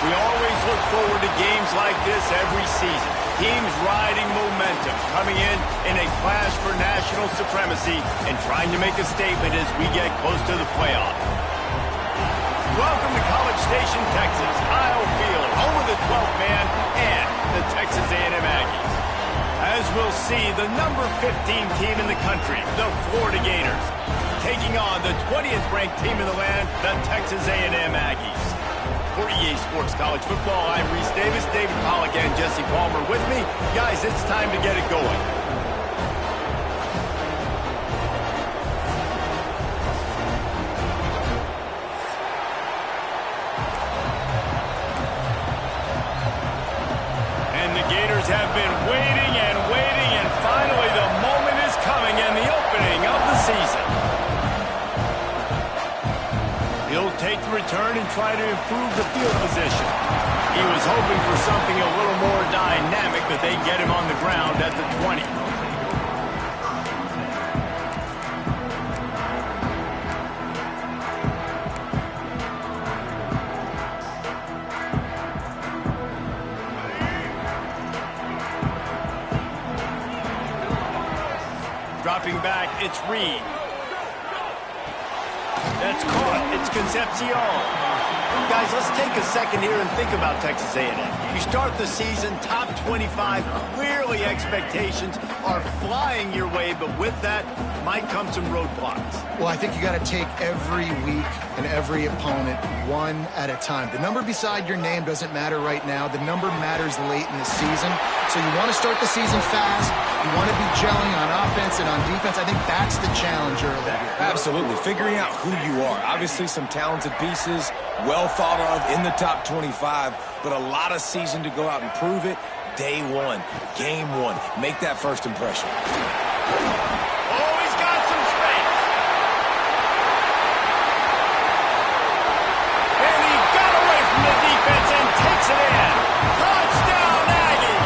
We always look forward to games like this every season. Teams riding momentum, coming in a clash for national supremacy and trying to make a statement as we get close to the playoffs. Welcome to College Station, Texas, Kyle Field, home of the 12th man and the Texas A&M Aggies. As we'll see, the number 15 team in the country, the Florida Gators, taking on the 20th ranked team in the land, the Texas A&M Aggies. For EA Sports College Football, I'm Reese Davis, David Pollack, and Jesse Palmer with me. Guys, it's time to get it going. And the Gators have been waiting, and finally the moment is coming and the opening of the season. He'll take the return and try to improve the field position. He was hoping for something a little more dynamic, but they get him on the ground at the 20. Dropping back, it's Reed. That's caught. It's Concepcion. Guys, let's take a second here and think about Texas A&M. You start the season top 25. Clearly, expectations are flying your way, but with that might come some roadblocks. Well, I think you got to take every week and every opponent one at a time. The number beside your name doesn't matter right now. The number matters late in the season. So you want to start the season fast. You want to be gelling on offense and on defense. I think that's the challenge early here. Absolutely. Figuring out who you are. Obviously, some talented pieces, well thought of in the top 25, but a lot of season to go out and prove it. Day one, game one. Make that first impression. Oh, he's got some space. And he got away from the defense and takes it in. Touchdown, Aggie.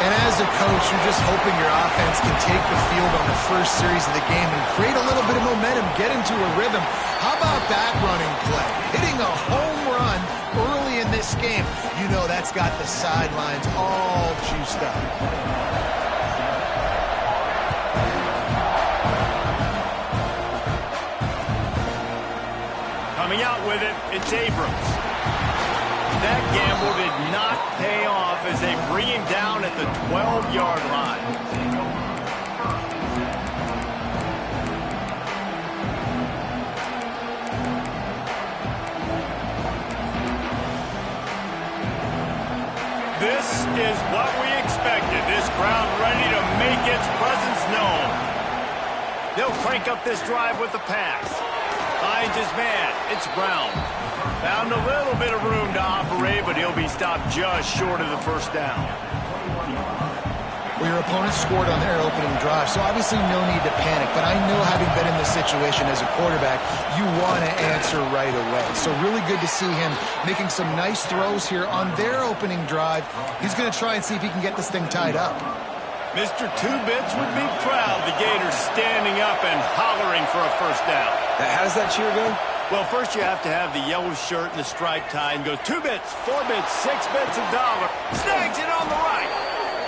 And as a coach, you're just hoping your offense can take the field on the first series of the game and create a little bit of momentum, get into a rhythm. How about that running play? Hitting a home run early in this game. You know that's got the sidelines all juiced up. Coming out with it, it's Abrams. That gamble did not pay off as they bring him down at the 12-yard line. This is what we expected. This crowd ready to make its presence known. They'll crank up this drive with the pass. Finds his man. It's Brown. Found a little bit of room to operate, but he'll be stopped just short of the first down. Well, your opponent scored on their opening drive, so obviously no need to panic. But I know, having been in this situation as a quarterback, you want to answer right away. So really good to see him making some nice throws here on their opening drive. He's going to try and see if he can get this thing tied up. Mr. Two-Bits would be proud. The Gators standing up and hollering for a first down. How does that cheer go? Well, first you have to have the yellow shirt and the striped tie and go 2 bits, 4 bits, 6 bits, $1. Snags it on the right.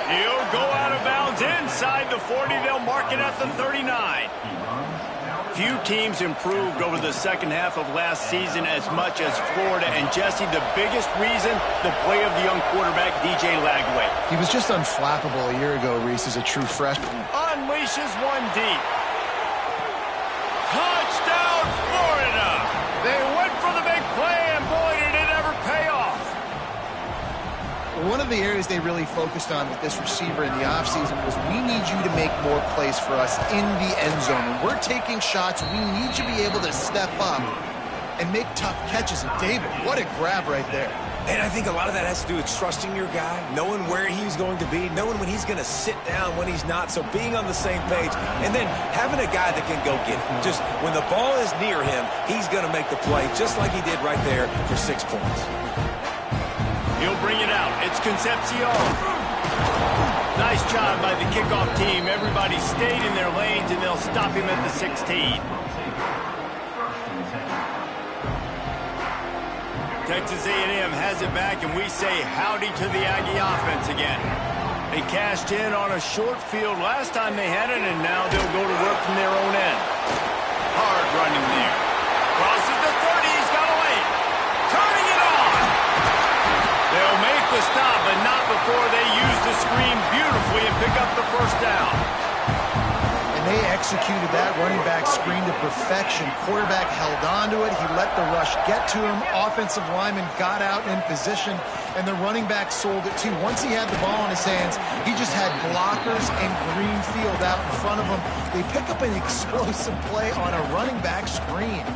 He'll go out of bounds inside the 40. They'll mark it at the 39. Few teams improved over the second half of last season as much as Florida. And, Jesse, the biggest reason, the play of the young quarterback, DJ Lagway. He was just unflappable a year ago, Reese, as a true freshman. Unleashes one deep. Touchdown, Florida! They went for the big play, and boy, did it ever pay off. One of the areas they really focused on with this receiver in the offseason was, we need you to make more plays for us in the end zone. And we're taking shots. We need you to be able to step up and make tough catches. And David, what a grab right there. And I think a lot of that has to do with trusting your guy, knowing where he's going to be, knowing when he's going to sit down, when he's not. So being on the same page, and then having a guy that can go get it. Just when the ball is near him, he's going to make the play, just like he did right there for 6 points. He'll bring it out. It's Concepcion. Nice job by the kickoff team. Everybody stayed in their lanes, and they'll stop him at the 16. Texas A&M has it back, and we say howdy to the Aggie offense again. They cashed in on a short field last time they had it, and now they'll go to work from their own end. Hard running there. Crosses the 30. He's got away. Turning it on. They'll make the stop, but not before they use the screen beautifully and pick up the first down. They executed that running back screen to perfection. Quarterback held on to it. He let the rush get to him. Offensive lineman got out in position, and the running back sold it too. Once he had the ball in his hands, he just had blockers and green field out in front of him. They pick up an explosive play on a running back screen.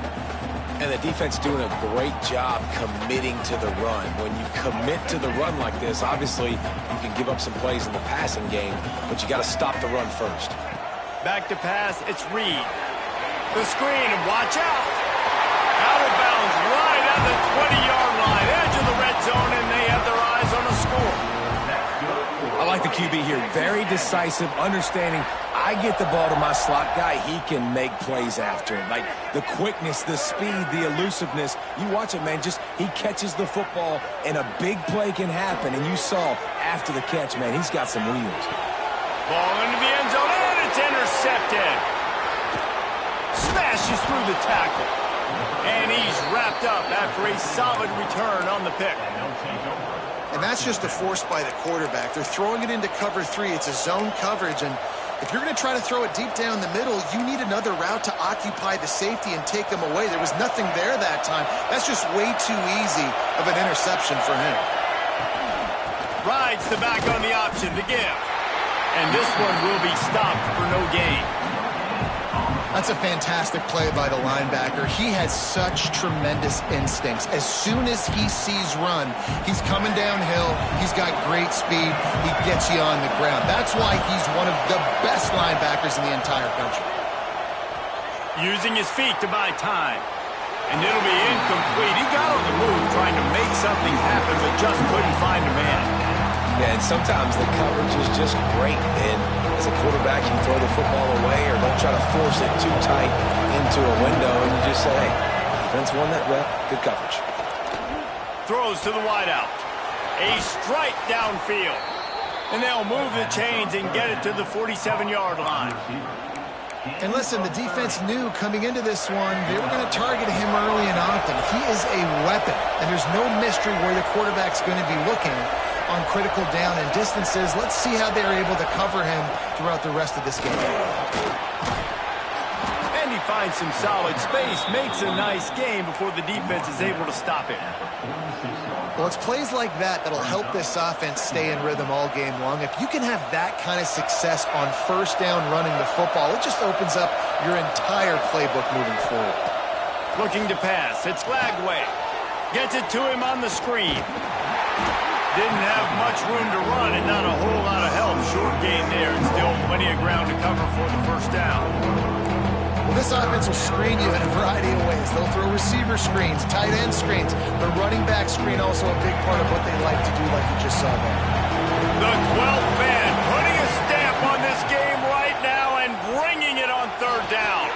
And the defense doing a great job committing to the run. When you commit to the run like this, obviously you can give up some plays in the passing game, but you got to stop the run first. Back to pass, it's Reed. The screen, and watch out. Out of bounds, right at the 20-yard line, edge of the red zone, and they have their eyes on a score. I like the QB here. Very decisive, understanding I get the ball to my slot guy, he can make plays after him. Like the quickness, the speed, the elusiveness. You watch it, man, just he catches the football, and a big play can happen. And you saw after the catch, man, he's got some wheels. Ball into the end zone, and it's intercepted. Smashes through the tackle. And he's wrapped up after a solid return on the pick. And that's just a force by the quarterback. They're throwing it into cover 3. It's a zone coverage, and if you're going to try to throw it deep down the middle, you need another route to occupy the safety and take them away. There was nothing there that time. That's just way too easy of an interception for him. Rides the back on the option to give. And this one will be stopped for no gain. That's a fantastic play by the linebacker. He has such tremendous instincts. As soon as he sees run, he's coming downhill. He's got great speed. He gets you on the ground. That's why he's one of the best linebackers in the entire country. Using his feet to buy time. And it'll be incomplete. He got on the move trying to make something happen, but just couldn't find a man. Yeah, and sometimes the coverage is just great. And as a quarterback, you throw the football away or don't try to force it too tight into a window, and you just say, hey, defense won that rep. Good coverage. Throws to the wideout. A strike downfield. And they'll move the chains and get it to the 47-yard line. And listen, the defense knew coming into this one, they were going to target him early and often. He is a weapon, and there's no mystery where the quarterback's going to be looking on critical down and distances. Let's see how they're able to cover him throughout the rest of this game. And he finds some solid space, makes a nice game before the defense is able to stop him. Well, it's plays like that that'll help this offense stay in rhythm all game long. If you can have that kind of success on first down running the football, it just opens up your entire playbook moving forward. Looking to pass. It's Lagway. Gets it to him on the screen. Didn't have much room to run and not a whole lot of help. Short gain there and still plenty of ground to cover for the first down. Well, this offense will screen you in a variety of ways. They'll throw receiver screens, tight end screens. The running back screen also a big part of what they like to do, like you just saw there. The 12th man putting a stamp on this game right now and bringing it on third down.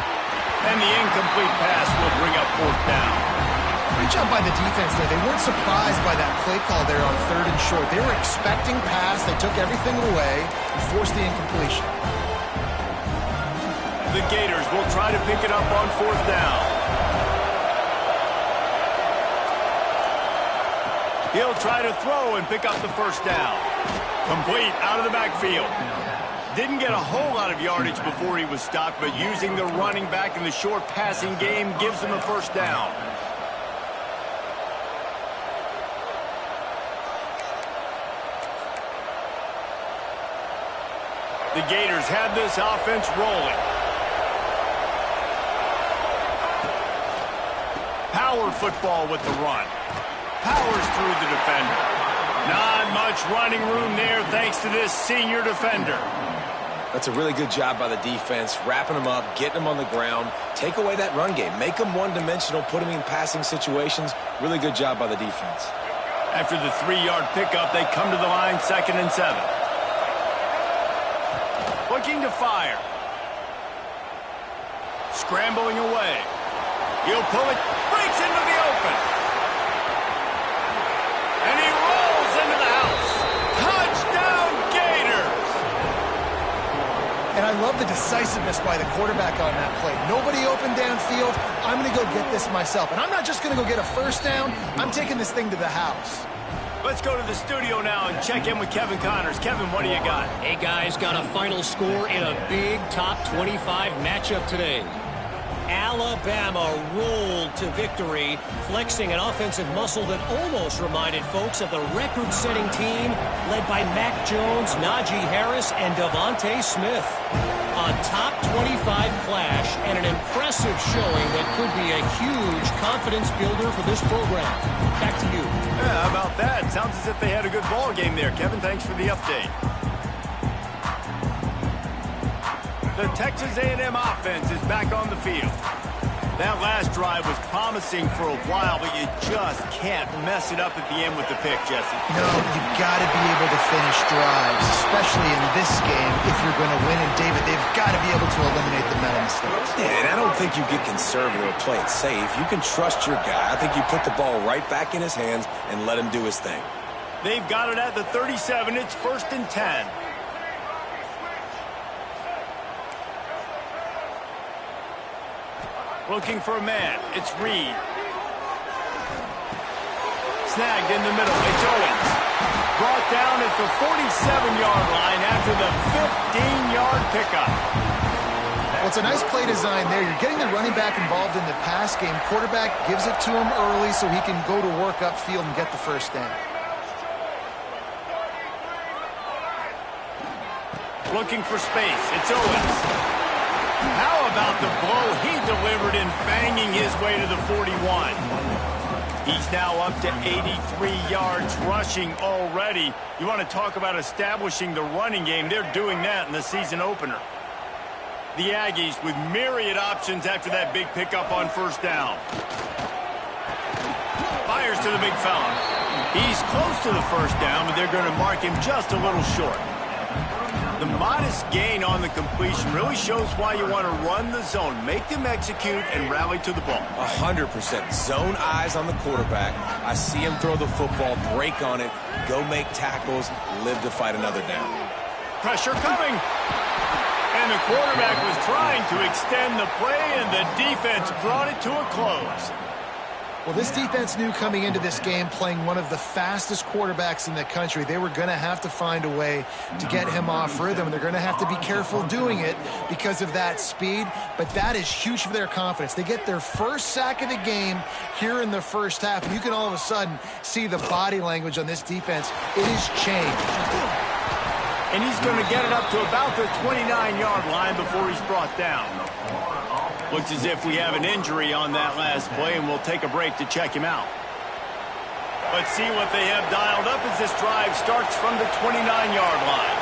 And the incomplete pass will bring up fourth down. Great job by the defense there. They weren't surprised by that play call there on third and short. They were expecting pass. They took everything away and forced the incompletion. The Gators will try to pick it up on fourth down. He'll try to throw and pick up the first down. Complete out of the backfield. Didn't get a whole lot of yardage before he was stopped, but using the running back in the short passing game gives him a first down. The Gators have this offense rolling. Power football with the run. Powers through the defender. Not much running room there thanks to this senior defender. That's a really good job by the defense, wrapping them up, getting them on the ground, take away that run game, make them one-dimensional, put them in passing situations. Really good job by the defense. After the 3-yard pickup, they come to the line, 2nd and 7. Looking to fire. Scrambling away. He'll pull it, breaks into the open. And he rolls into the house. Touchdown, Gators! And I love the decisiveness by the quarterback on that play. Nobody open downfield. I'm going to go get this myself. And I'm not just going to go get a first down. I'm taking this thing to the house. Let's go to the studio now and check in with Kevin Connors. Kevin, what do you got? Hey, guys, got a final score in a big top 25 matchup today. Alabama rolled to victory, flexing an offensive muscle that almost reminded folks of the record-setting team led by Mac Jones, Najee Harris, and Devontae Smith. A top 25 clash and an impressive showing that could be a huge confidence builder for this program. Back to you. Yeah, how about that? Sounds as if they had a good ball game there. Kevin, thanks for the update. The Texas A&M offense is back on the field. That last drive was promising for a while, but you just can't mess it up at the end with the pick, Jesse. No, you've got to be able to finish drives, especially in this game if you're going to win. And, David, they've got to be able to eliminate the mental mistakes. Yeah, and I don't think you get conservative or play it safe. You can trust your guy. I think you put the ball right back in his hands and let him do his thing. They've got it at the 37. It's 1st and 10. Looking for a man. It's Reed. Snagged in the middle. It's Owens. Brought down at the 47-yard line after the 15-yard pickup. Well, it's a nice play design there. You're getting the running back involved in the pass game. Quarterback gives it to him early so he can go to work upfield and get the first down. Looking for space. It's Owens. How about the blow he delivered in banging his way to the 41? He's now up to 83 yards rushing already. You want to talk about establishing the running game. They're doing that in the season opener. The Aggies with myriad options after that big pickup on first down. Fires to the big fella. He's close to the first down, but they're going to mark him just a little short. The modest gain on the completion really shows why you want to run the zone. Make them execute and rally to the ball. 100%. Zone eyes on the quarterback. I see him throw the football, break on it, go make tackles, live to fight another down. Pressure coming. And the quarterback was trying to extend the play, and the defense brought it to a close. Well, this defense knew coming into this game, playing one of the fastest quarterbacks in the country, they were going to have to find a way to get him off rhythm. They're going to have to be careful doing it because of that speed, but that is huge for their confidence. They get their first sack of the game here in the first half, and you can all of a sudden see the body language on this defense. It has changed. And he's going to get it up to about the 29-yard line before he's brought down. Looks as if we have an injury on that last play, and we'll take a break to check him out. Let's see what they have dialed up as this drive starts from the 29-yard line.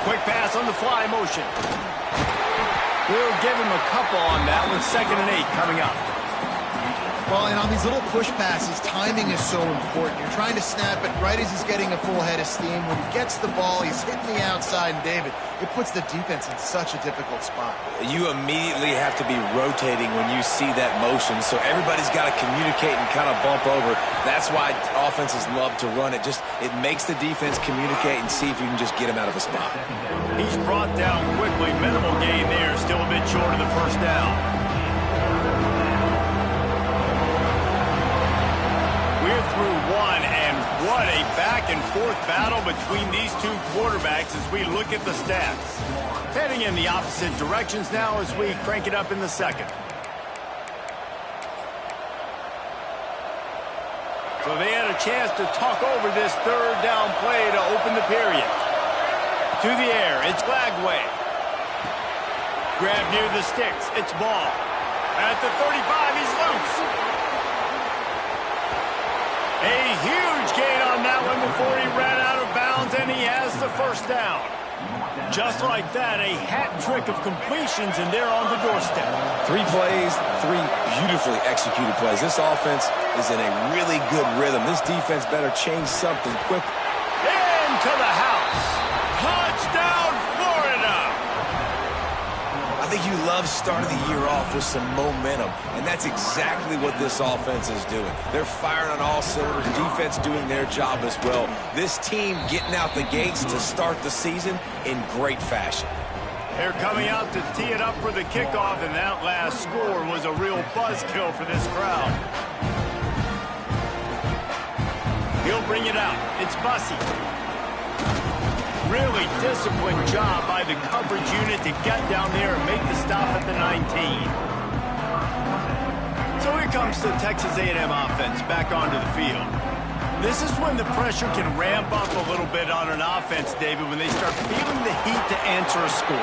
Quick pass on the fly motion. We'll give him a couple on that with 2nd and 8 coming up. Well, and on these little push passes, timing is so important. You're trying to snap it right as he's getting a full head of steam. When he gets the ball, he's hitting the outside, and David, it puts the defense in such a difficult spot. You immediately have to be rotating when you see that motion, so everybody's got to communicate and kind of bump over. That's why offenses love to run it. It makes the defense communicate and see if you can just get him out of a spot. He's brought down quickly. Minimal gain there, still a bit short of the first down. We're through one, and what a back-and-forth battle between these two quarterbacks as we look at the stats. Heading in the opposite directions now as we crank it up in the second. So they had a chance to talk over this third down play to open the period. To the air, it's Glagway. Grab near the sticks, it's Ball. At the 35, he's loose. A huge gain on that one before he ran out of bounds, and he has the first down. Just like that, a hat trick of completions, and they're on the doorstep. 3 plays, 3 beautifully executed plays. This offense is in a really good rhythm. This defense better change something quick. Into the house. Touchdown, Florida! I think you love starting the year off with some momentum, and that's exactly what this offense is doing. They're firing on all cylinders, defense doing their job as well. This team getting out the gates to start the season in great fashion. They're coming out to tee it up for the kickoff, and that last score was a real buzzkill for this crowd. He'll bring it out. It's Bussey. Really disciplined job by the coverage unit to get down there and make the stop at the 19. So here comes the Texas A&M offense back onto the field. This is when the pressure can ramp up a little bit on an offense, David, when they start feeling the heat to answer a score.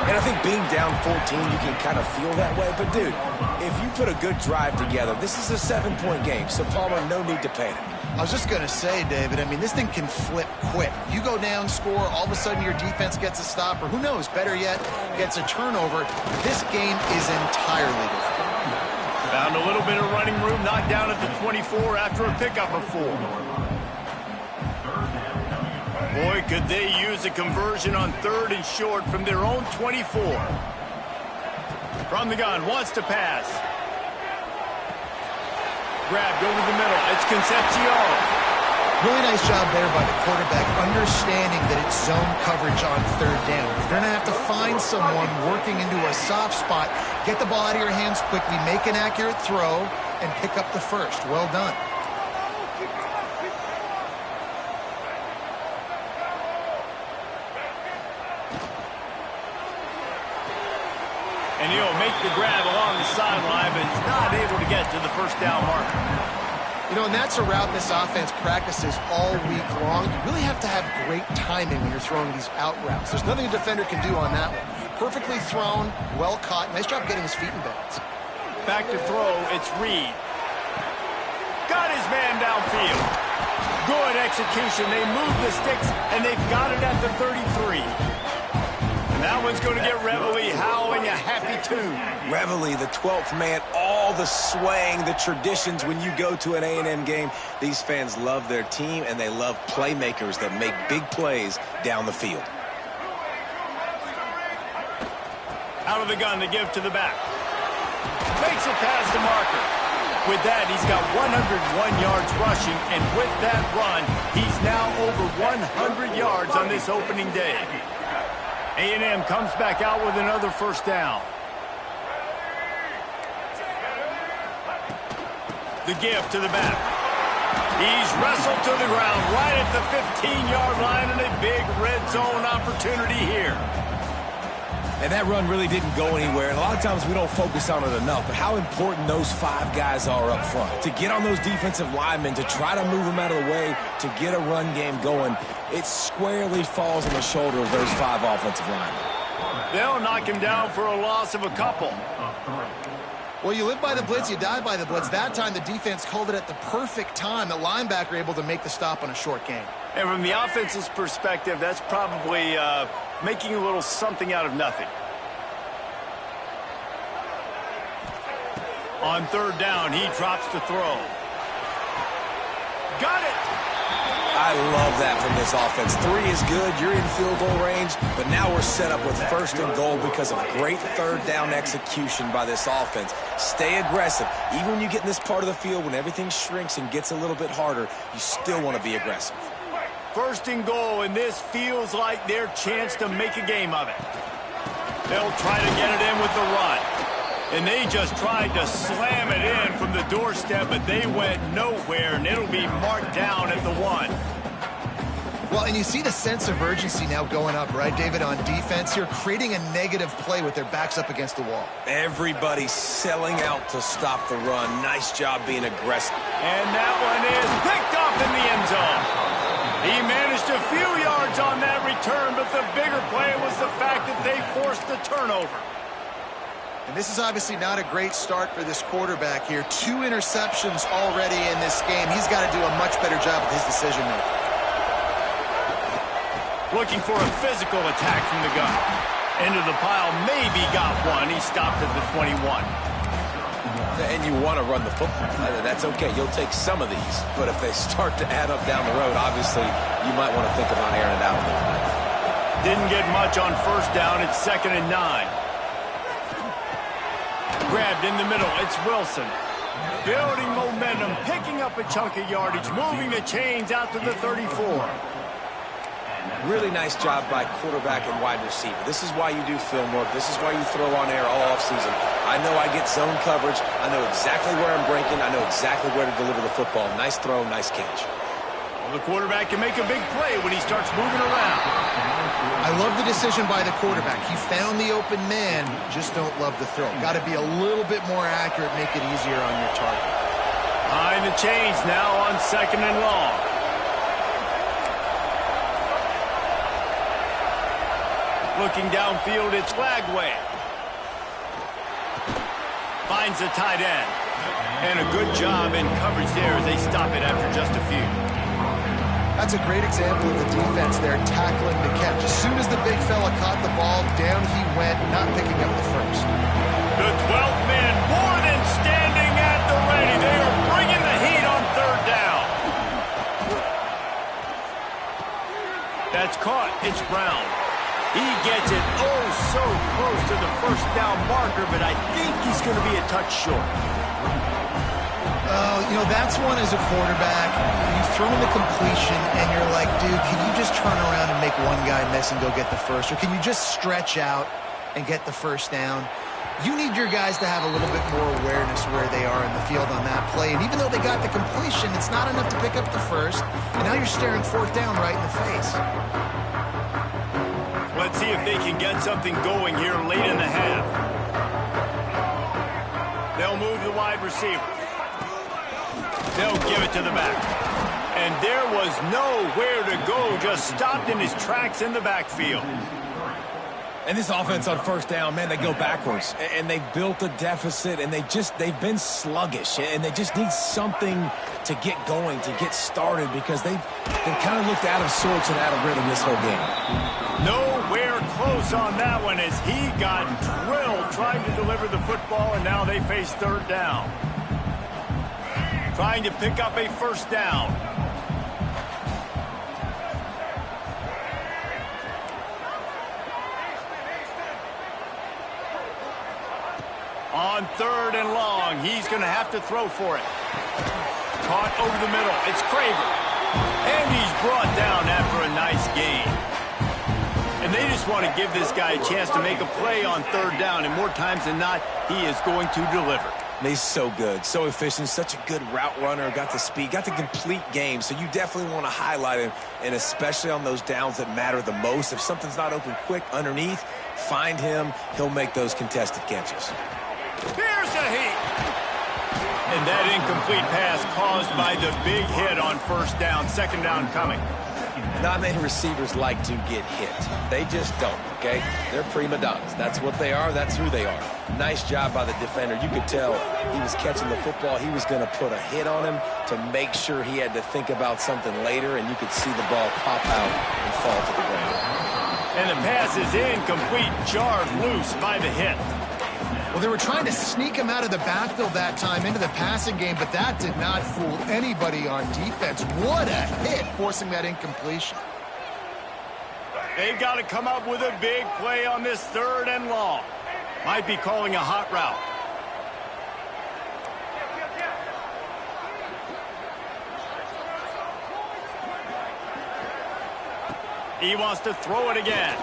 And I think being down 14, you can kind of feel that way. But, dude, if you put a good drive together, this is a 7-point game, so Palmer, no need to panic. I was just going to say, David, I mean, this thing can flip quick. You go down, score, all of a sudden your defense gets a stop, or who knows, better yet, gets a turnover. This game is entirely different. Found a little bit of running room, knocked down at the 24 after a pickup of 4. Boy, could they use a conversion on 3rd and short from their own 24. From the gun, wants to pass. Grabbed over the middle. It's Concepcion. Really nice job there by the quarterback, understanding that it's zone coverage on third down. You're going to have to find someone working into a soft spot, get the ball out of your hands quickly, make an accurate throw, and pick up the first. Well done. And he'll make the grab along the sideline, but he's not able to get to the first down marker. You know, and that's a route this offense practices all week long. You really have to have great timing when you're throwing these out routes. There's nothing a defender can do on that one. Perfectly thrown, well caught. Nice job getting his feet in bounds. Back to throw, it's Reed. Got his man downfield. Good execution. They move the sticks, and they've got it at the 33. That one's going to get Reveille howling a happy tune. Reveille, the 12th man, all the swaying, the traditions when you go to an A&M game. These fans love their team, and they love playmakers that make big plays down the field. Out of the gun to give to the back. Makes it past the marker. With that, he's got 101 yards rushing, and with that run, he's now over 100 yards on this opening day. A&M comes back out with another first down. The give to the back. He's wrestled to the ground right at the 15-yard line, and a big red zone opportunity here. And that run really didn't go anywhere. And a lot of times we don't focus on it enough, but how important those 5 guys are up front. To get on those defensive linemen, to try to move them out of the way, to get a run game going, it squarely falls on the shoulder of those 5 offensive linemen. They'll knock him down for a loss of a couple. Well, you live by the blitz, you die by the blitz. That time the defense called it at the perfect time. The linebacker able to make the stop on a short gain. And from the offense's perspective, that's probably making a little something out of nothing. On third down, he drops to throw. Got it! I love that from this offense. 3 is good. You're in field goal range, but now we're set up with first and goal because of great third down execution by this offense. Stay aggressive. Even when you get in this part of the field, when everything shrinks and gets a little bit harder, you still want to be aggressive. First and goal, and this feels like their chance to make a game of it. They'll try to get it in with the run. And they just tried to slam it in from the doorstep, but they went nowhere, and it'll be marked down at the 1. Well, and you see the sense of urgency now going up, right, David, on defense here, creating a negative play with their backs up against the wall. Everybody's selling out to stop the run. Nice job being aggressive. And that one is picked off in the end zone. He managed a few yards on that return, but the bigger play was the fact that they forced the turnover. And this is obviously not a great start for this quarterback here. 2 interceptions already in this game. He's got to do a much better job with his decision-making. Looking for a physical attack from the gun. Into the pile, maybe got one. He stopped at the 21. And you want to run the football. That's okay. You'll take some of these. But if they start to add up down the road, obviously, you might want to think about airing it out a little bit. Didn't get much on first down. It's 2nd and 9. Grabbed in the middle. It's Wilson. Building momentum, picking up a chunk of yardage, moving the chains out to the 34. Really nice job by quarterback and wide receiver. This is why you do film work. This is why you throw on air all offseason. I know I get zone coverage. I know exactly where I'm breaking. I know exactly where to deliver the football. Nice throw, nice catch. Well, the quarterback can make a big play when he starts moving around. I love the decision by the quarterback. He found the open man, just don't love the throw. Got to be a little bit more accurate, make it easier on your target. Behind the chains now on 2nd and long. Looking downfield, it's Lagway. Finds the tight end. And a good job in coverage there as they stop it after just a few. That's a great example of the defense there, tackling the catch. As soon as the big fella caught the ball, down he went, not picking up the first. The 12th man more than standing at the ready. They are bringing the heat on third down. That's caught. It's Brown. He gets it oh so close to the first down marker, but I think he's going to be a touch short. You know, that's one as a quarterback. You throw in the completion, and you're like, dude, can you just turn around and make one guy miss and go get the first? Or can you just stretch out and get the first down? You need your guys to have a little bit more awareness where they are in the field on that play. And even though they got the completion, it's not enough to pick up the first. And now you're staring fourth down right in the face. Let's see if they can get something going here late in the half. They'll move the wide receiver. They'll give it to the back. And there was nowhere to go, just stopped in his tracks in the backfield. And this offense on first down, man, they go backwards. And they've built a deficit, and they've been sluggish. And they just need something to get going, to get started, because they've kind of looked out of sorts and out of rhythm this whole game. Nowhere close on that one as he got drilled trying to deliver the football, and now they face third down. Trying to pick up a first down. On third and long, he's going to have to throw for it. Caught over the middle. It's Craver. And he's brought down after a nice gain. And they just want to give this guy a chance to make a play on third down. And more times than not, he is going to deliver. And he's so good, so efficient, such a good route runner, got the speed, got the complete game. So you definitely want to highlight him, and especially on those downs that matter the most. If something's not open quick underneath, find him. He'll make those contested catches. Here's a heat. And that incomplete pass caused by the big hit on first down. Second down coming. Not many receivers like to get hit. They just don't, okay? They're prima donnas. That's what they are. That's who they are. Nice job by the defender. You could tell he was catching the football. He was going to put a hit on him to make sure he had to think about something later, and you could see the ball pop out and fall to the ground. And the pass is incomplete, jarred loose by the hit. Well, they were trying to sneak him out of the backfield that time into the passing game, but that did not fool anybody on defense. What a hit, forcing that incompletion. They've got to come up with a big play on this third and long. Might be calling a hot route. He wants to throw it again.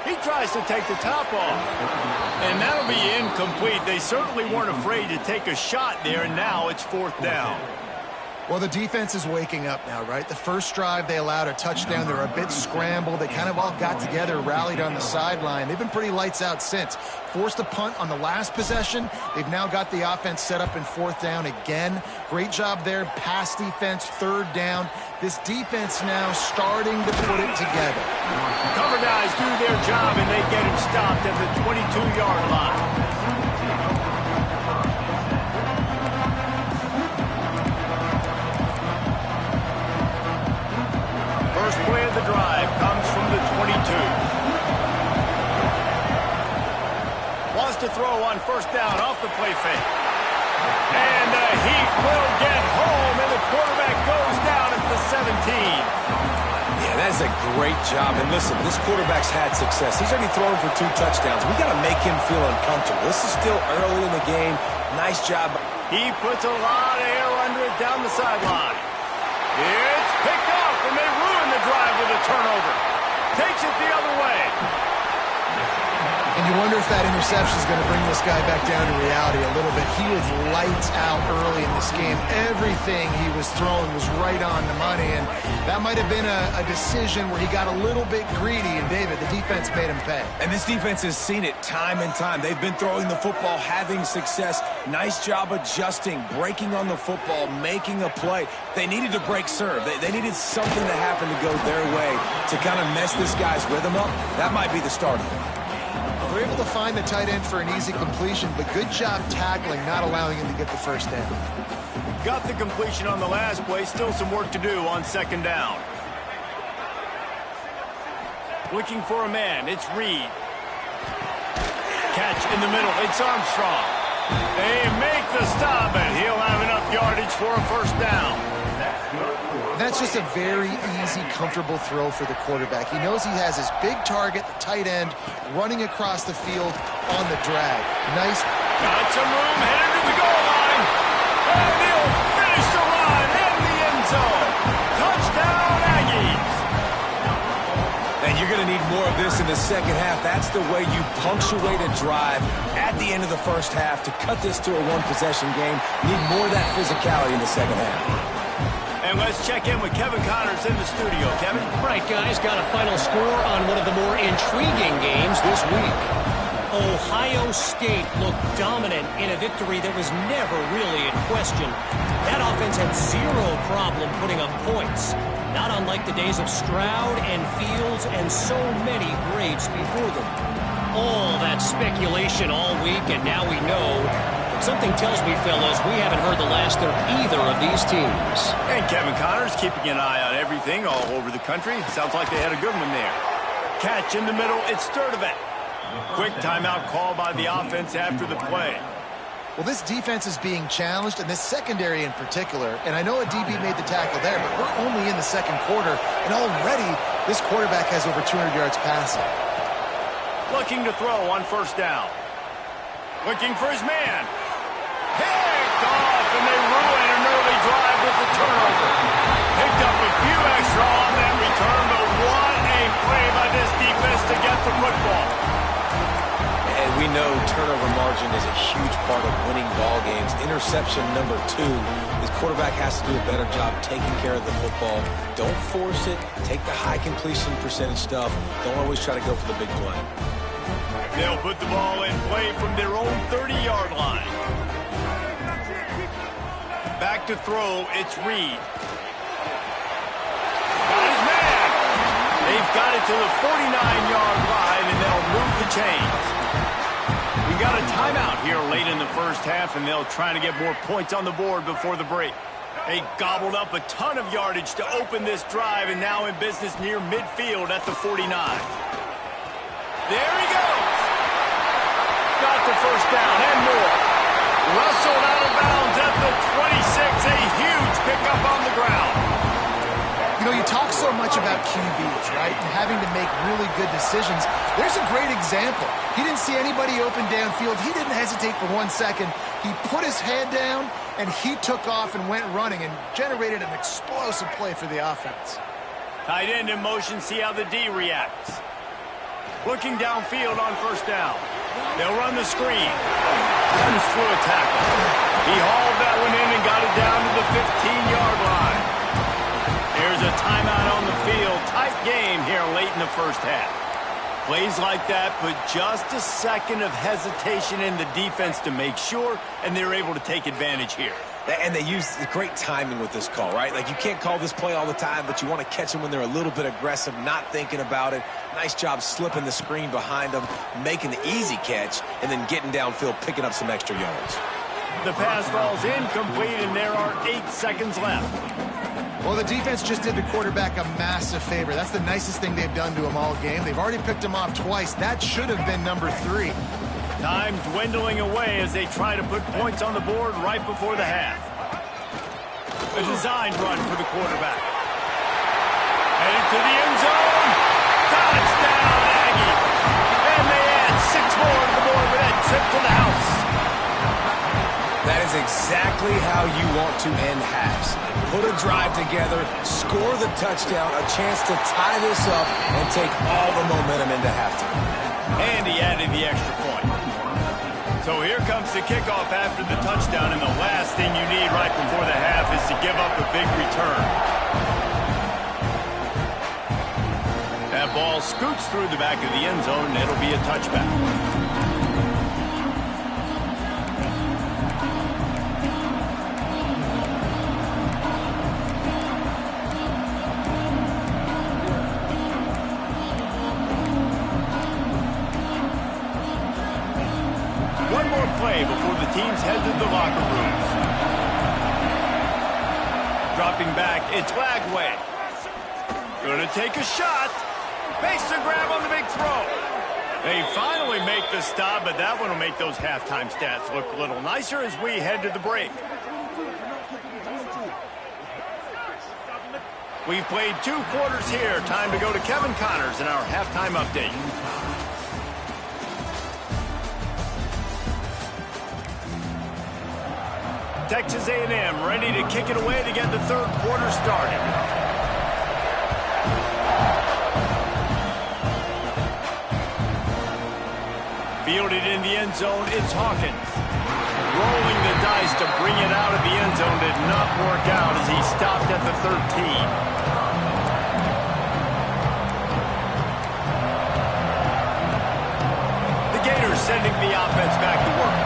He tries to take the top off. And that'll be incomplete. They certainly weren't afraid to take a shot there, and now it's fourth down. Well, the defense is waking up now, right? The first drive, they allowed a touchdown. They were a bit scrambled. They kind of all got together, rallied on the sideline. They've been pretty lights out since. Forced a punt on the last possession. They've now got the offense set up in fourth down again. Great job there. Pass defense, third down. This defense now starting to put it together. Cover guys do their job, and they get him stopped at the 22-yard line. First play of the drive comes from the 22. Wants to throw on first down off the play fake. And the Heat will get home, and the quarterback goes down at the 17. Yeah, that is a great job. And listen, this quarterback's had success. He's already thrown for 2 touchdowns. We got to make him feel uncomfortable. This is still early in the game. Nice job. He puts a lot of air under it down the sideline. It's picked off, and they ruin the drive with a turnover. Takes it the other way. And you wonder if that interception is going to bring this guy back down to reality a little bit. He was lights out early in this game. Everything he was throwing was right on the money, and that might have been a decision where he got a little bit greedy, and David, the defense made him pay. And this defense has seen it time and time. They've been throwing the football, having success. Nice job adjusting, breaking on the football, making a play. They needed to break serve. They needed something to happen to go their way to kind of mess this guy's rhythm up. That might be the start of it. They were able to find the tight end for an easy completion, but good job tackling, not allowing him to get the first down. Got the completion on the last play. Still some work to do on second down. Looking for a man. It's Reed. Catch in the middle. It's Armstrong. They make the stop, and he'll have enough yardage for a first down. That's just a very easy, comfortable throw for the quarterback. He knows he has his big target, the tight end, running across the field on the drag. Nice. Got some room, headed to the goal line. you're going to need more of this in the second half. That's the way you punctuate a drive at the end of the first half to cut this to a one-possession game. You need more of that physicality in the second half. And let's check in with Kevin Connors in the studio. Kevin? Right, guys, got a final score on one of the more intriguing games this week. Ohio State looked dominant in a victory that was never really in question. That offense had zero problem putting up points, not unlike the days of Stroud and Fields and so many greats before them. All that speculation all week, and now we know. But something tells me, fellas, we haven't heard the last of either of these teams. And Kevin Connors keeping an eye on everything all over the country. Sounds like they had a good one there. Catch in the middle, it's Sturdivant. Quick timeout call by the offense after the play. Well, this defense is being challenged, and this secondary in particular. And I know a DB made the tackle there, but we're only in the second quarter, and already this quarterback has over 200 yards passing. Looking to throw on first down. Looking for his man. Picked off, and they ruin an early drive with the turnover. Picked up a few extra on that return, but what a play by this defense to get the football. And we know turnover margin is a huge part of winning ball games. Interception number 2. This quarterback has to do a better job taking care of the football. Don't force it. Take the high completion percentage stuff. Don't always try to go for the big play. They'll put the ball in play from their own 30-yard line. Back to throw, it's Reed. Got his man. They've got it to the 49-yard line, and they'll move the chains. We got a timeout here late in the first half, and they'll try to get more points on the board before the break. They gobbled up a ton of yardage to open this drive, and now in business near midfield at the 49. There he goes. Got the first down and more. Rustled out of bounds at the 26. A huge pickup on the ground. You know, you talk so much about QBs, right, and having to make really good decisions. There's a great example. He didn't see anybody open downfield. He didn't hesitate for 1 second. He put his head down, and he took off and went running and generated an explosive play for the offense. Tight end in motion, see how the D reacts. Looking downfield on first down. They'll run the screen. Comes through a tackle. He hauled that one in and got it down to the 15-yard line. There's a timeout on the field. Tight game here late in the first half. Plays like that put just a second of hesitation in the defense to make sure, and they're able to take advantage here. And they use great timing with this call, right? Like, you can't call this play all the time, but you want to catch them when they're a little bit aggressive, not thinking about it. Nice job slipping the screen behind them, making the easy catch, and then getting downfield, picking up some extra yards. The pass falls incomplete, and there are 8 seconds left. Well, the defense just did the quarterback a massive favor. That's the nicest thing they've done to him all game. They've already picked him off twice. That should have been number 3. Time dwindling away as they try to put points on the board right before the half. A designed run for the quarterback. Headed to the end zone. Touchdown, Aggie. And they add 6 more to the board with that trip to the house. That is exactly how you want to end halves. Put a drive together, score the touchdown, a chance to tie this up, and take all the momentum into halftime. And he added the extra point. So here comes the kickoff after the touchdown, and the last thing you need right before the half is to give up a big return. That ball scoots through the back of the end zone, and it'll be a touchback. One more play before the teams head to the locker rooms. Dropping back, it's Lagway. Gonna take a shot. Makes the grab on the big throw. They finally make the stop, but that one will make those halftime stats look a little nicer as we head to the break. We've played 2 quarters here. Time to go to Kevin Connors in our halftime update. Texas A&M ready to kick it away to get the 3rd quarter started. Fielded in the end zone, it's Hawkins. Rolling the dice to bring it out of the end zone did not work out as he stopped at the 13. Sending the offense back to work.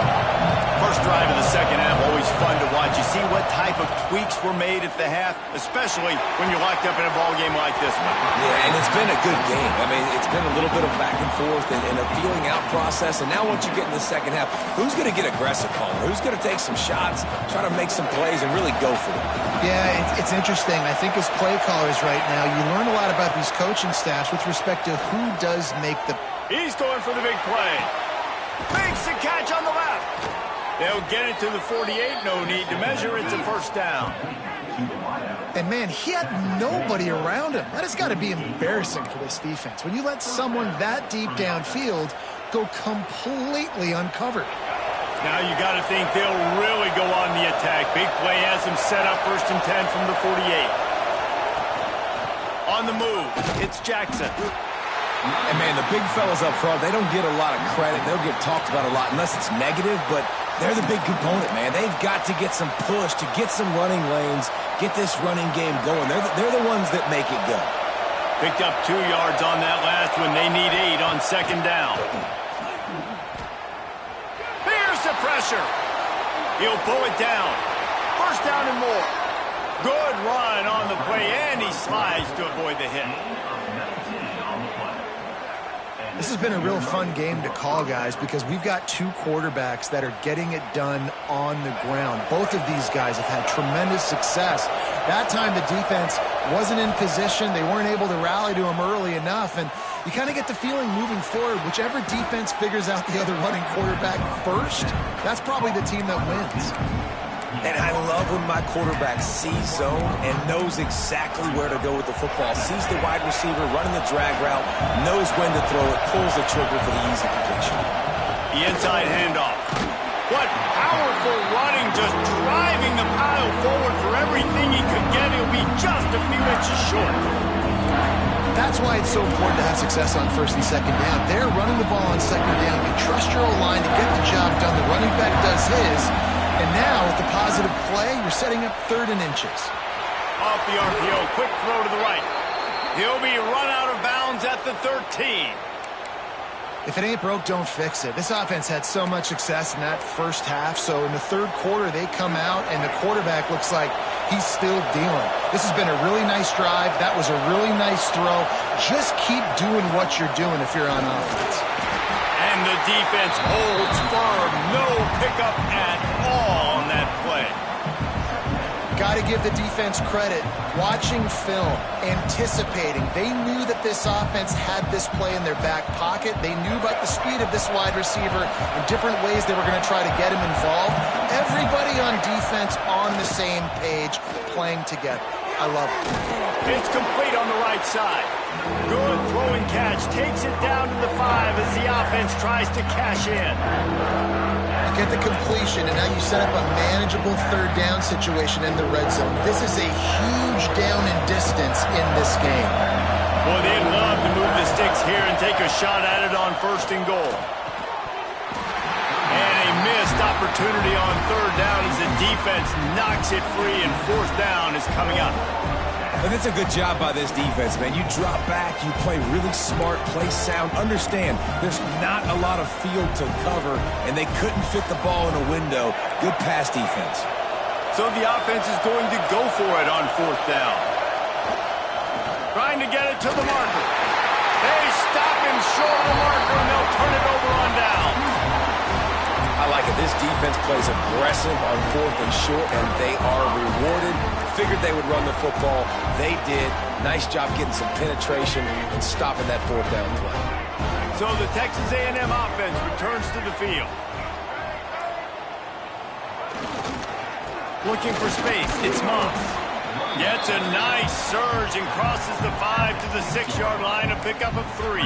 First drive of the second half, always fun to watch. You see what type of tweaks were made at the half, especially when you're locked up in a ball game like this one. Yeah, and it's been a good game. I mean, it's been a little bit of back and forth and a feeling out process. And now once you get in the second half, who's going to get aggressive, Palmer? Who's going to take some shots, try to make some plays, and really go for it? Yeah, it's interesting. I think as play callers right now, you learn a lot about these coaching staffs with respect to who does make the... He's going for the big play. Makes the catch on the left. They'll get it to the 48. No need to measure. It's a first down. And, man, he had nobody around him. That has got to be embarrassing for this defense. When you let someone that deep downfield go completely uncovered. Now you got to think they'll really go on the attack. Big play has them set up 1st and 10 from the 48. On the move, it's Jackson. And, man, the big fellas up front, they don't get a lot of credit. They'll get talked about a lot unless it's negative, but they're the big component, man. They've got to get some push to get some running lanes, get this running game going. They're the ones that make it go. Picked up 2 yards on that last one. They need 8 on second down. Here's the pressure. He'll pull it down. First down and more. Good run on the play, and he slides to avoid the hit. This has been a real fun game to call, guys, because we've got 2 quarterbacks that are getting it done on the ground. Both of these guys have had tremendous success. That time the defense wasn't in position. They weren't able to rally to him early enough, and you kind of get the feeling moving forward, whichever defense figures out the other running quarterback first, that's probably the team that wins. And I love when my quarterback sees zone and knows exactly where to go with the football. Sees the wide receiver running the drag route, knows when to throw it, pulls the trigger for the easy completion. The inside handoff. What powerful running, just driving the pile forward for everything he could get. He'll be just a few inches short. That's why it's so important to have success on 1st and 2nd down. They're running the ball on 2nd down. You trust your O-line to get the job done. The running back does his. And now, with the positive play, you're setting up 3rd and inches. Off the RPO, quick throw to the right. He'll be run out of bounds at the 13. If it ain't broke, don't fix it. This offense had so much success in that first half, so in the 3rd quarter, they come out, and the quarterback looks like he's still dealing. This has been a really nice drive. That was a really nice throw. Just keep doing what you're doing if you're on offense. And the defense holds firm. No pickup at all on that play. Got to give the defense credit. Watching film, anticipating. They knew that this offense had this play in their back pocket. They knew about the speed of this wide receiver and different ways they were going to try to get him involved. Everybody on defense on the same page, playing together. I love it. It's complete on the right side. Good throw and catch. Takes it down to the 5 as the offense tries to cash in. You get the completion, and now you set up a manageable 3rd down situation in the red zone. This is a huge down in distance in this game. Boy, they'd love to move the sticks here and take a shot at it on 1st and goal. And a missed opportunity on 3rd down as the defense knocks it free, and 4th down is coming up. And it's a good job by this defense, man. You drop back, you play really smart, play sound. Understand, there's not a lot of field to cover, and they couldn't fit the ball in a window. Good pass defense. So the offense is going to go for it on 4th down. Trying to get it to the marker. They stop him short of the marker, and they'll turn it over on down. I like it. This defense plays aggressive on 4th and short, and they are rewarded. Figured they would run the football. They did. Nice job getting some penetration and stopping that 4th down play. So the Texas A&M offense returns to the field. Looking for space. It's Moss. Gets a nice surge and crosses the 5 to the 6-yard line, a pickup of 3.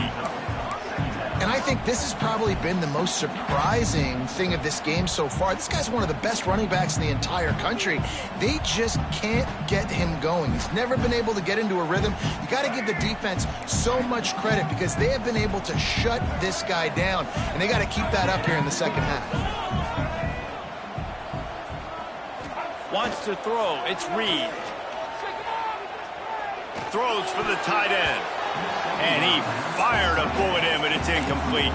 And I think think this has probably been the most surprising thing of this game so far. This guy's one of the best running backs in the entire country. They just can't get him going. He's never been able to get into a rhythm. You got to give the defense so much credit because they have been able to shut this guy down, and they got to keep that up here in the second half. Wants to throw. It's Reed. Throws for the tight end. And he fired a bullet in, but it's incomplete.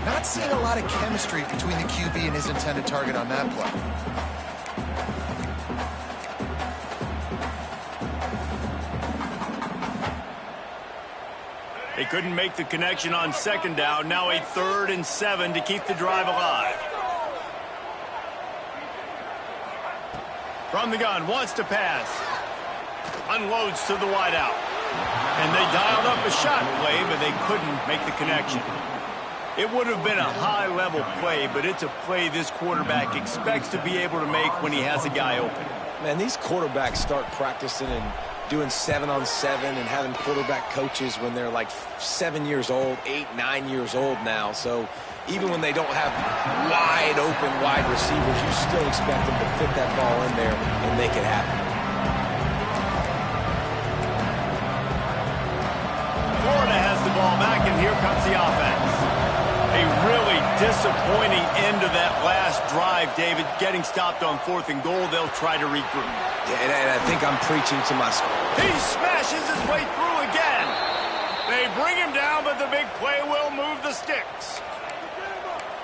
Not seeing a lot of chemistry between the QB and his intended target on that play. They couldn't make the connection on second down. Now a 3rd and 7 to keep the drive alive. From the gun, wants to pass. Unloads to the wideout. And they dialed up a shot play, but they couldn't make the connection. It would have been a high-level play, but it's a play this quarterback expects to be able to make when he has a guy open. Man, these quarterbacks start practicing and doing 7-on-7 and having quarterback coaches when they're like 7 years old, 8, 9 years old now. So even when they don't have wide receivers, you still expect them to fit that ball in there and make it happen. Florida has the ball back, and here comes the offense. A really disappointing end to that last drive, David. Getting stopped on 4th and goal, they'll try to regroup. Yeah, and I think I'm preaching to my school. He smashes his way through again. They bring him down, but the big play will move the sticks.